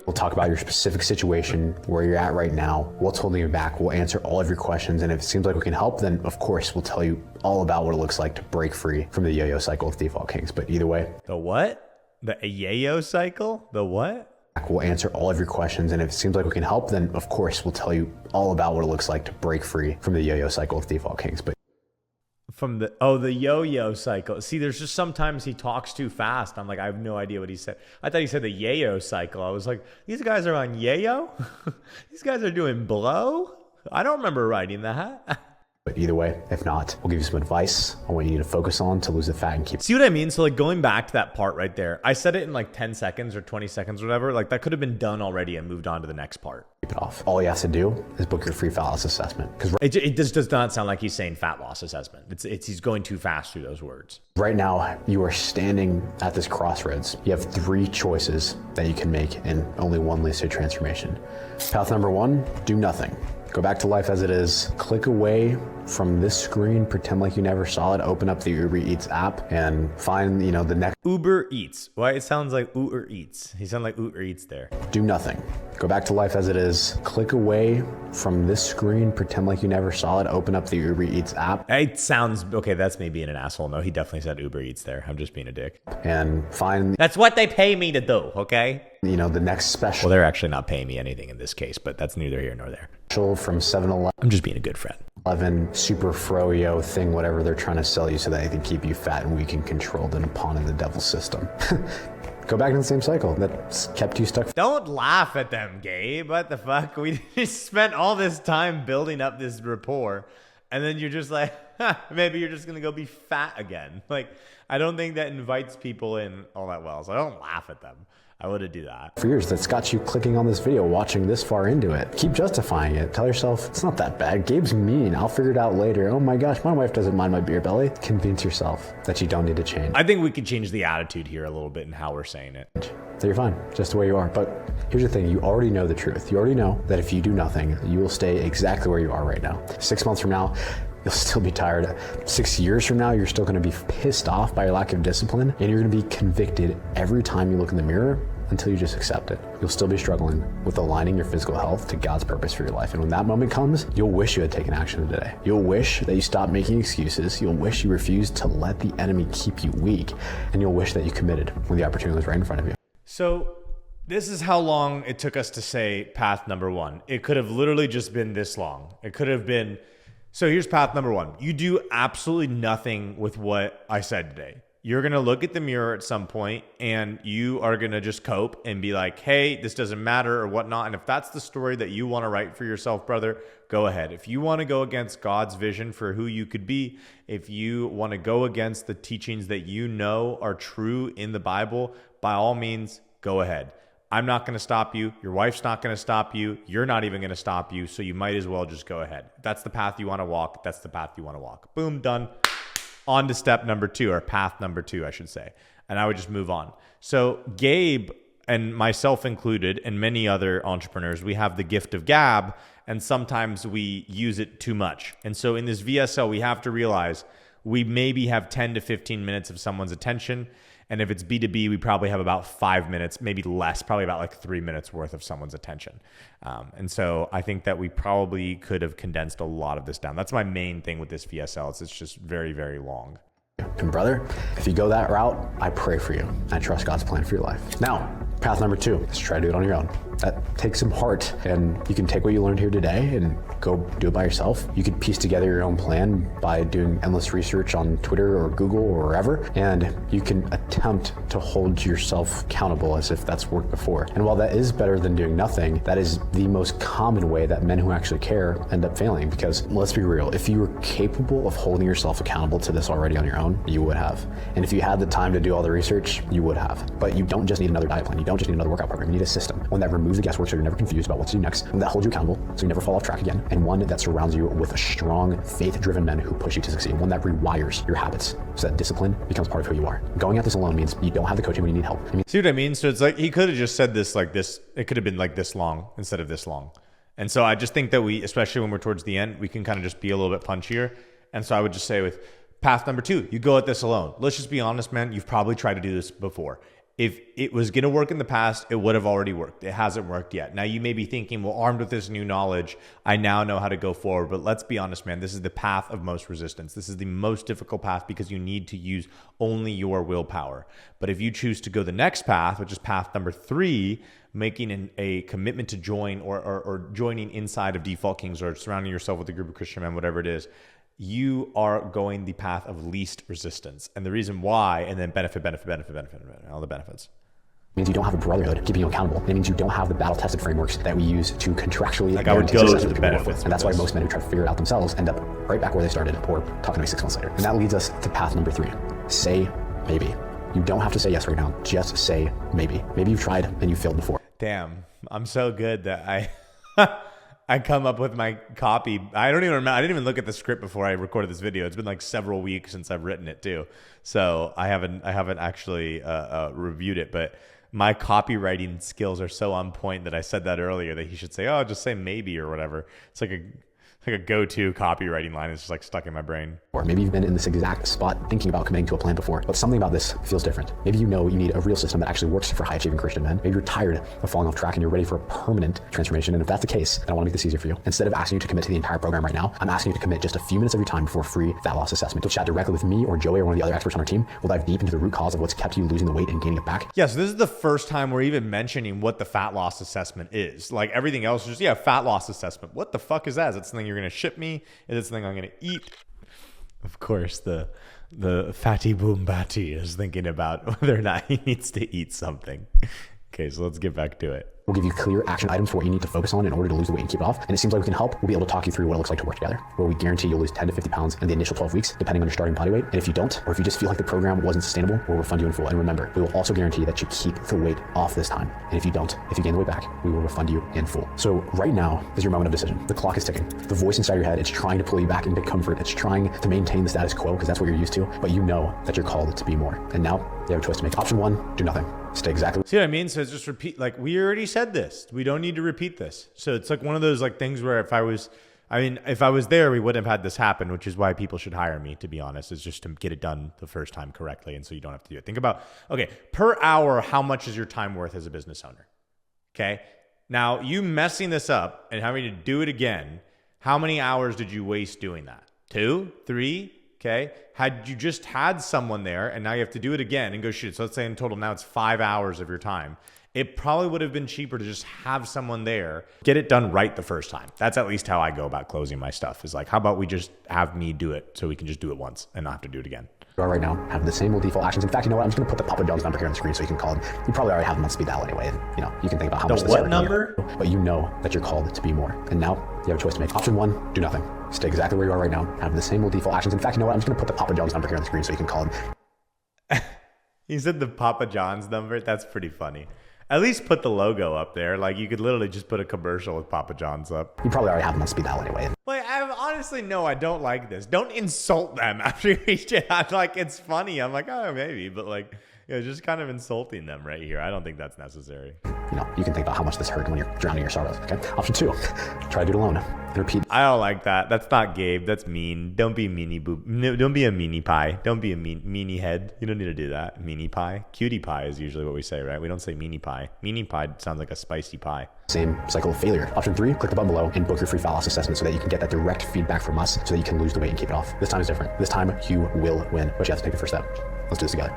S2: We'll talk about your specific situation, where you're at right now, what's holding you back. We'll answer all of your questions. And if it seems like we can help, then of course, we'll tell you all about what it looks like to break free from the yo-yo cycle of default kings. But either way.
S1: The what? The yayo cycle? The what?
S2: We'll answer all of your questions. And if it seems like we can help, then of course, we'll tell you all about what it looks like to break free from the yo-yo cycle of default kings. But
S1: from the yo-yo cycle. See, there's just sometimes he talks too fast. I'm like, I have no idea what he said. I thought he said the yayo cycle. I was like, these guys are on yayo? These guys are doing blow? I don't remember writing that.
S2: But either way, if not, we'll give you some advice on what you need to focus on to lose the fat and keep.
S1: See what I mean? So like going back to that part right there, I said it in like 10 seconds or 20 seconds or whatever. Like that could have been done already and moved on to the next part.
S2: Keep it off. All you have to do is book your free fat loss assessment. Because
S1: it just does not sound like he's saying fat loss assessment. It's he's going too fast through those words.
S2: Right now, you are standing at this crossroads. You have 3 choices that you can make, and only one leads to transformation. Path number 1, do nothing. Go back to life as it is. Click away from this screen, pretend like you never saw it, open up the Uber Eats app and find, the next.
S1: Uber Eats. Why? It sounds like Uber Eats. He sounded like Uber Eats there.
S2: Do nothing. Go back to life as it is. Click away from this screen, pretend like you never saw it, open up the Uber Eats app.
S1: It sounds, okay, that's me being an asshole. No, he definitely said Uber Eats there. I'm just being a dick.
S2: And find.
S1: That's what they pay me to do, okay?
S2: The next special.
S1: Well, they're actually not paying me anything in this case, but that's neither here nor there.
S2: From 7-Eleven.
S1: I'm just being a good friend.
S2: 11 super froyo thing, whatever they're trying to sell you so that they can keep you fat and weak and controlled and a pawn in the devil's system. Go back to the same cycle that's kept you stuck.
S1: Don't laugh at them, Gabe. What the fuck? We just spent all this time building up this rapport, and then you're just like, maybe you're just going to go be fat again. Like, I don't think that invites people in all that well, so I don't laugh at them. I wouldn't do that.
S2: For years, that's got you clicking on this video, watching this far into it. Keep justifying it. Tell yourself, it's not that bad. Gabe's mean. I'll figure it out later. Oh my gosh, my wife doesn't mind my beer belly. Convince yourself that you don't need to change.
S1: I think we could change the attitude here a little bit in how we're saying it.
S2: So you're fine, just the way you are. But here's the thing, you already know the truth. You already know that if you do nothing, you will stay exactly where you are right now. 6 months from now, you'll still be tired. 6 years from now, you're still gonna be pissed off by your lack of discipline, and you're gonna be convicted every time you look in the mirror until you just accept it. You'll still be struggling with aligning your physical health to God's purpose for your life. And when that moment comes, you'll wish you had taken action today. You'll wish that you stopped making excuses. You'll wish you refused to let the enemy keep you weak. And you'll wish that you committed when the opportunity was right in front of you.
S1: So this is how long it took us to say path number 1. It could have literally just been this long. It could have been, so here's path number 1. You do absolutely nothing with what I said today. You're going to look at the mirror at some point and you are going to just cope and be like, hey, this doesn't matter or whatnot. And if that's the story that you want to write for yourself, brother, go ahead. If you want to go against God's vision for who you could be, if you want to go against the teachings that you know are true in the Bible, by all means, go ahead. I'm not going to stop you. Your wife's not going to stop you. You're not even going to stop you. So you might as well just go ahead. If that's the path you want to walk, that's the path you want to walk. Boom, done. On to step number 2, or path number 2, I should say. And I would just move on. So Gabe, and myself included, and many other entrepreneurs, we have the gift of gab, and sometimes we use it too much. And so in this VSL, we have to realize we maybe have 10 to 15 minutes of someone's attention. And if it's B2B, we probably have about 5 minutes, maybe less, probably about like 3 minutes worth of someone's attention. And so I think that we probably could have condensed a lot of this down. That's my main thing with this VSL. It's just very, very long.
S2: And brother, if you go that route, I pray for you. I trust God's plan for your life. Now, path number 2 is try to do it on your own. That takes some heart, and you can take what you learned here today and go do it by yourself. You could piece together your own plan by doing endless research on Twitter or Google or wherever, and you can attempt to hold yourself accountable as if that's worked before. And while that is better than doing nothing, that is the most common way that men who actually care end up failing. Because let's be real, if you were capable of holding yourself accountable to this already on your own, you would have. And if you had the time to do all the research, you would have. But you don't just need another diet plan. You don't just need another workout program. You need a system, one that removes the guesswork so you're never confused about what to do next, one that holds you accountable so you never fall off track again, and one that surrounds you with a strong, faith-driven men who push you to succeed, one that rewires your habits so that discipline becomes part of who you are. Going at this alone means you don't have the coaching when you need help.
S1: See what I mean? So it's like he could have just said this like this. It could have been like this long instead of this long. And so I just think that we, especially when we're towards the end, we can kind of just be a little bit punchier. And so I would just say with path number 2, you go at this alone. Let's just be honest, man. You've probably tried to do this before. If it was going to work in the past, it would have already worked. It hasn't worked yet. Now you may be thinking, well, armed with this new knowledge, I now know how to go forward. But let's be honest, man, this is the path of most resistance. This is the most difficult path because you need to use only your willpower. But if you choose to go the next path, which is path number 3, making a commitment to join or joining inside of Default Kings or surrounding yourself with a group of Christian men, whatever it is, you are going the path of least resistance. And the reason why, and then benefit, all the benefits.
S2: It means you don't have a brotherhood keeping you accountable. It means you don't have the battle-tested frameworks that we use to contractually
S1: like I would go to the benefits.
S2: And that's why most men who try to figure it out themselves end up right back where they started or talking to me 6 months later. And that leads us to path number 3. Say maybe. You don't have to say yes right now. Just say maybe. Maybe you've tried and you failed before.
S1: Damn, I'm so good that I come up with my copy. I don't even remember. I didn't even look at the script before I recorded this video. It's been like several weeks since I've written it too. So I haven't actually reviewed it, but my copywriting skills are so on point that I said that earlier that he should say, oh, just say maybe or whatever. It's like a go-to copywriting line. It's just like stuck in my brain.
S2: Or maybe you've been in this exact spot thinking about committing to a plan before, but something about this feels different. Maybe you know you need a real system that actually works for high-achieving Christian men. Maybe you're tired of falling off track and you're ready for a permanent transformation. And if that's the case, then I want to make this easier for you. Instead of asking you to commit to the entire program right now, I'm asking you to commit just a few minutes of your time before a free fat loss assessment. You'll chat directly with me or Joey or one of the other experts on our team. We'll dive deep into the root cause of what's kept you losing the weight and gaining it back.
S1: Yeah, so this is the first time we're even mentioning what the fat loss assessment is. Like everything else is just, fat loss assessment. What the fuck is that? Is that something you're going to ship me? Is it something I'm going to eat? Of course, the fatty boom batty is thinking about whether or not he needs to eat something. Okay, so let's get back to it.
S2: We'll give you clear action items for what you need to focus on in order to lose the weight and keep it off. And it seems like we can help. We'll be able to talk you through what it looks like to work together, where we guarantee you'll lose 10 to 50 pounds in the initial 12 weeks, depending on your starting body weight. And if you don't, or if you just feel like the program wasn't sustainable, we'll refund you in full. And remember, we will also guarantee that you keep the weight off this time. And if you don't, if you gain the weight back, we will refund you in full. So right now is your moment of decision. The clock is ticking. The voice inside your head, it's trying to pull you back into comfort. It's trying to maintain the status quo because that's what you're used to, but you know that you're called to be more. And now you have a choice to make. Option 1, do nothing. Stay exactly.
S1: See what I mean? So it's just repeat, like we already said this. We don't need to repeat this. So it's like one of those like things where if I was there, we wouldn't have had this happen, which is why people should hire me, to be honest, is just to get it done the first time correctly. And so you don't have to do it. Think about, okay, per hour, how much is your time worth as a business owner? Okay. Now you messing this up and having to do it again. How many hours did you waste doing that? 2, 3? Okay. Had you just had someone there and now you have to do it again and go shoot. So let's say in total now it's 5 hours of your time. It probably would have been cheaper to just have someone there, get it done right the first time. That's at least how I go about closing my stuff is like, how about we just have me do it so we can just do it once and not have to do it again.
S2: You are right now, have the same old default actions. In fact, you know what? I'm just going to put the Papa John's number here on the screen so you can call him. You probably already have them on speed dial anyway. And, you can think about how much
S1: the what number?
S2: But you know that you're called to be more. And now you have a choice to make. Option 1, do nothing. Stay exactly where you are right now. Have the same old default actions. In fact, you know what? I'm just going to put the Papa John's number here on the screen so you can call him.
S1: He said the Papa John's number. That's pretty funny. At least put the logo up there. Like you could literally just put a commercial with Papa John's up.
S2: You probably already have them on speed dial anyway.
S1: Like I honestly, no, I don't like this. Don't insult them after you reach it out. Like it's funny. I'm like, oh, maybe. But like, Yeah, just kind of insulting them right here. I don't think that's necessary.
S2: You can think about how much this hurt when you're drowning your sorrows. Okay. Option 2, try to do it alone. And repeat.
S1: I don't like that. That's not Gabe. That's mean. Don't be meanie boob. No, don't be a meanie pie. Don't be a meanie head. You don't need to do that. Meanie pie. Cutie pie is usually what we say, right? We don't say meanie pie. Meanie pie sounds like a spicy pie.
S2: Same cycle of failure. Option 3, click the button below and book your free fat loss assessment so that you can get that direct feedback from us so that you can lose the weight and keep it off. This time is different. This time you will win, but you have to take the first step. Let's do this together.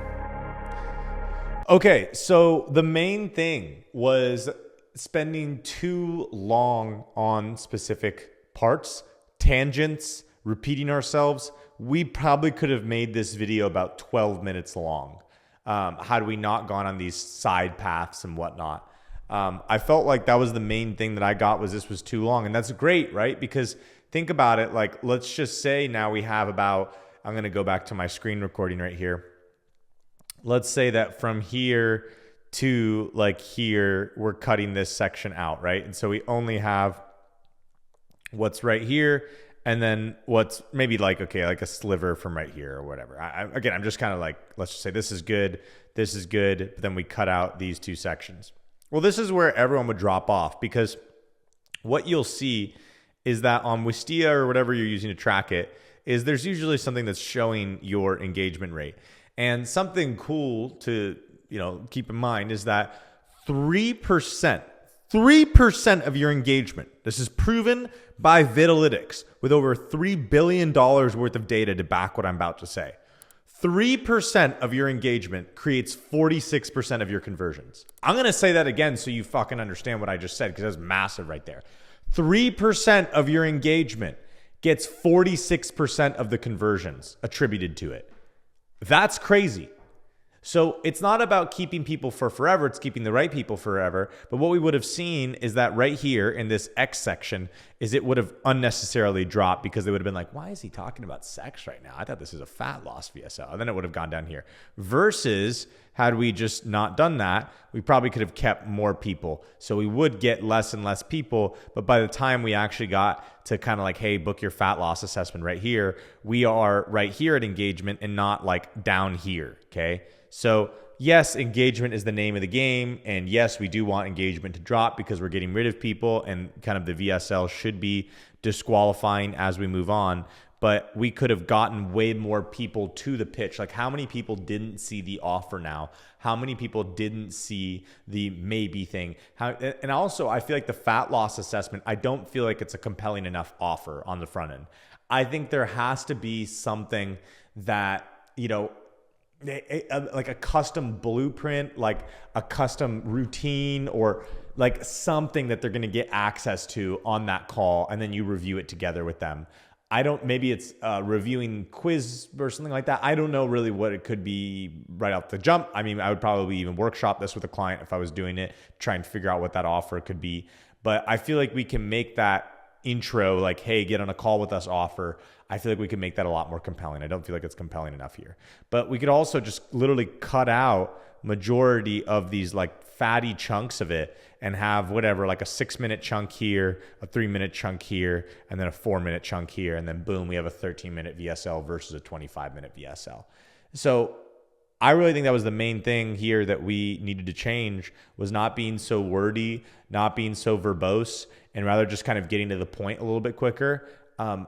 S1: Okay, so the main thing was spending too long on specific parts, tangents, repeating ourselves. We probably could have made this video about 12 minutes long had we not gone on these side paths and whatnot. I felt like that was the main thing that I got was this was too long. And that's great, right? Because think about it, like let's just say now we have about, I'm going to go back to my screen recording right here. Let's say that from here to like here, we're cutting this section out, right? And so we only have what's right here and then what's maybe like, okay, like a sliver from right here or whatever. Again, I'm just kind of like, let's just say this is good, but then we cut out these two sections. Well, this is where everyone would drop off because what you'll see is that on Wistia or whatever you're using to track it is there's usually something that's showing your engagement rate. And something cool to, keep in mind is that 3% of your engagement, this is proven by Vitalytics with over $3 billion worth of data to back what I'm about to say. 3% of your engagement creates 46% of your conversions. I'm going to say that again so you fucking understand what I just said because that's massive right there. 3% of your engagement gets 46% of the conversions attributed to it. That's crazy. So it's not about keeping people for forever. It's keeping the right people forever. But what we would have seen is that right here in this X section is it would have unnecessarily dropped because they would have been like, why is he talking about sex right now? I thought this is a fat loss VSL. And then it would have gone down here. Versus had we just not done that, we probably could have kept more people. So we would get less and less people. But by the time we actually got to kind of like, hey, book your fat loss assessment right here, we are right here at engagement and not like down here. Okay. So yes, engagement is the name of the game. And yes, we do want engagement to drop because we're getting rid of people and kind of the VSL should be disqualifying as we move on. But we could have gotten way more people to the pitch. Like how many people didn't see the offer now? How many people didn't see the maybe thing? And also I feel like the fat loss assessment, I don't feel like it's a compelling enough offer on the front end. I think there has to be something that, like a custom blueprint, like a custom routine or like something that they're going to get access to on that call. And then you review it together with them. Maybe it's reviewing quiz or something like that. I don't know really what it could be right off the jump. I mean, I would probably even workshop this with a client if I was doing it, try and figure out what that offer could be. But I feel like we can make that intro, like, hey, get on a call with us offer. I feel like we can make that a lot more compelling. I don't feel like it's compelling enough here. But we could also just literally cut out majority of these like fatty chunks of it and have whatever, like a 6-minute chunk here, a 3-minute chunk here, and then a 4-minute chunk here. And then boom, we have a 13-minute VSL versus a 25-minute VSL. So I really think that was the main thing here that we needed to change was not being so wordy, not being so verbose, and rather just kind of getting to the point a little bit quicker.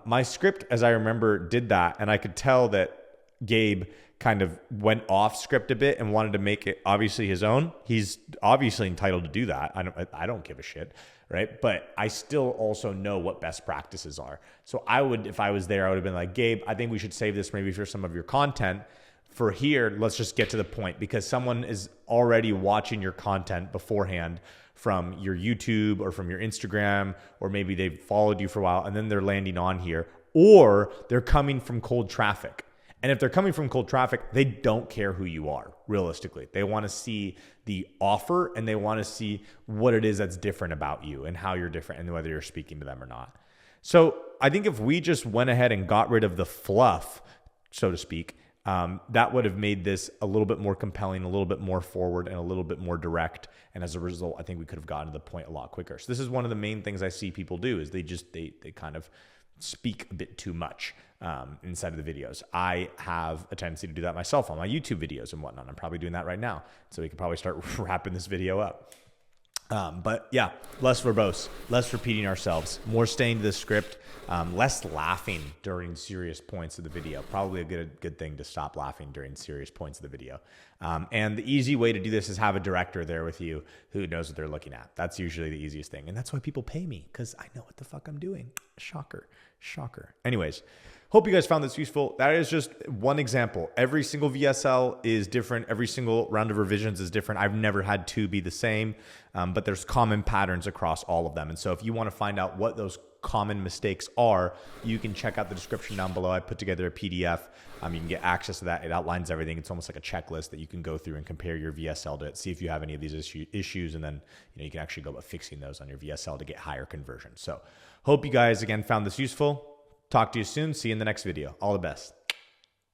S1: My script, as I remember, did that. And I could tell that Gabe kind of went off script a bit and wanted to make it obviously his own. He's obviously entitled to do that. I don't give a shit, right? But I still also know what best practices are. So I would, if I was there, I would have been like, Gabe, I think we should save this maybe for some of your content. For here, let's just get to the point because someone is already watching your content beforehand from your YouTube or from your Instagram, or maybe they've followed you for a while and then they're landing on here, or they're coming from cold traffic. And if they're coming from cold traffic, they don't care who you are, realistically. They want to see the offer and they want to see what it is that's different about you and how you're different and whether you're speaking to them or not. So I think if we just went ahead and got rid of the fluff, so to speak, that would have made this a little bit more compelling, a little bit more forward, and a little bit more direct. And as a result, I think we could have gotten to the point a lot quicker. So this is one of the main things I see people do is they kind of speak a bit too much inside of the videos. I have a tendency to do that myself on my YouTube videos and whatnot. I'm probably doing that right now. So we could probably start wrapping this video up. But yeah, less verbose, less repeating ourselves, more staying to the script, less laughing during serious points of the video. Probably a good thing to stop laughing during serious points of the video. And the easy way to do this is have a director there with you who knows what they're looking at. That's usually the easiest thing. And that's why people pay me, because I know what the fuck I'm doing. Shocker. Anyways, hope you guys found this useful. That is just one example. Every single VSL is different. Every single round of revisions is different. I've never had two be the same, but there's common patterns across all of them. And so if you want to find out what those common mistakes are, you can check out the description down below. I put together a PDF. You can get access to that. It outlines everything. It's almost like a checklist that you can go through and compare your VSL to it, see if you have any of these issues, and then you can actually go about fixing those on your VSL to get higher conversion. So hope you guys, again, found this useful. Talk to you soon. See you in the next video. All the best.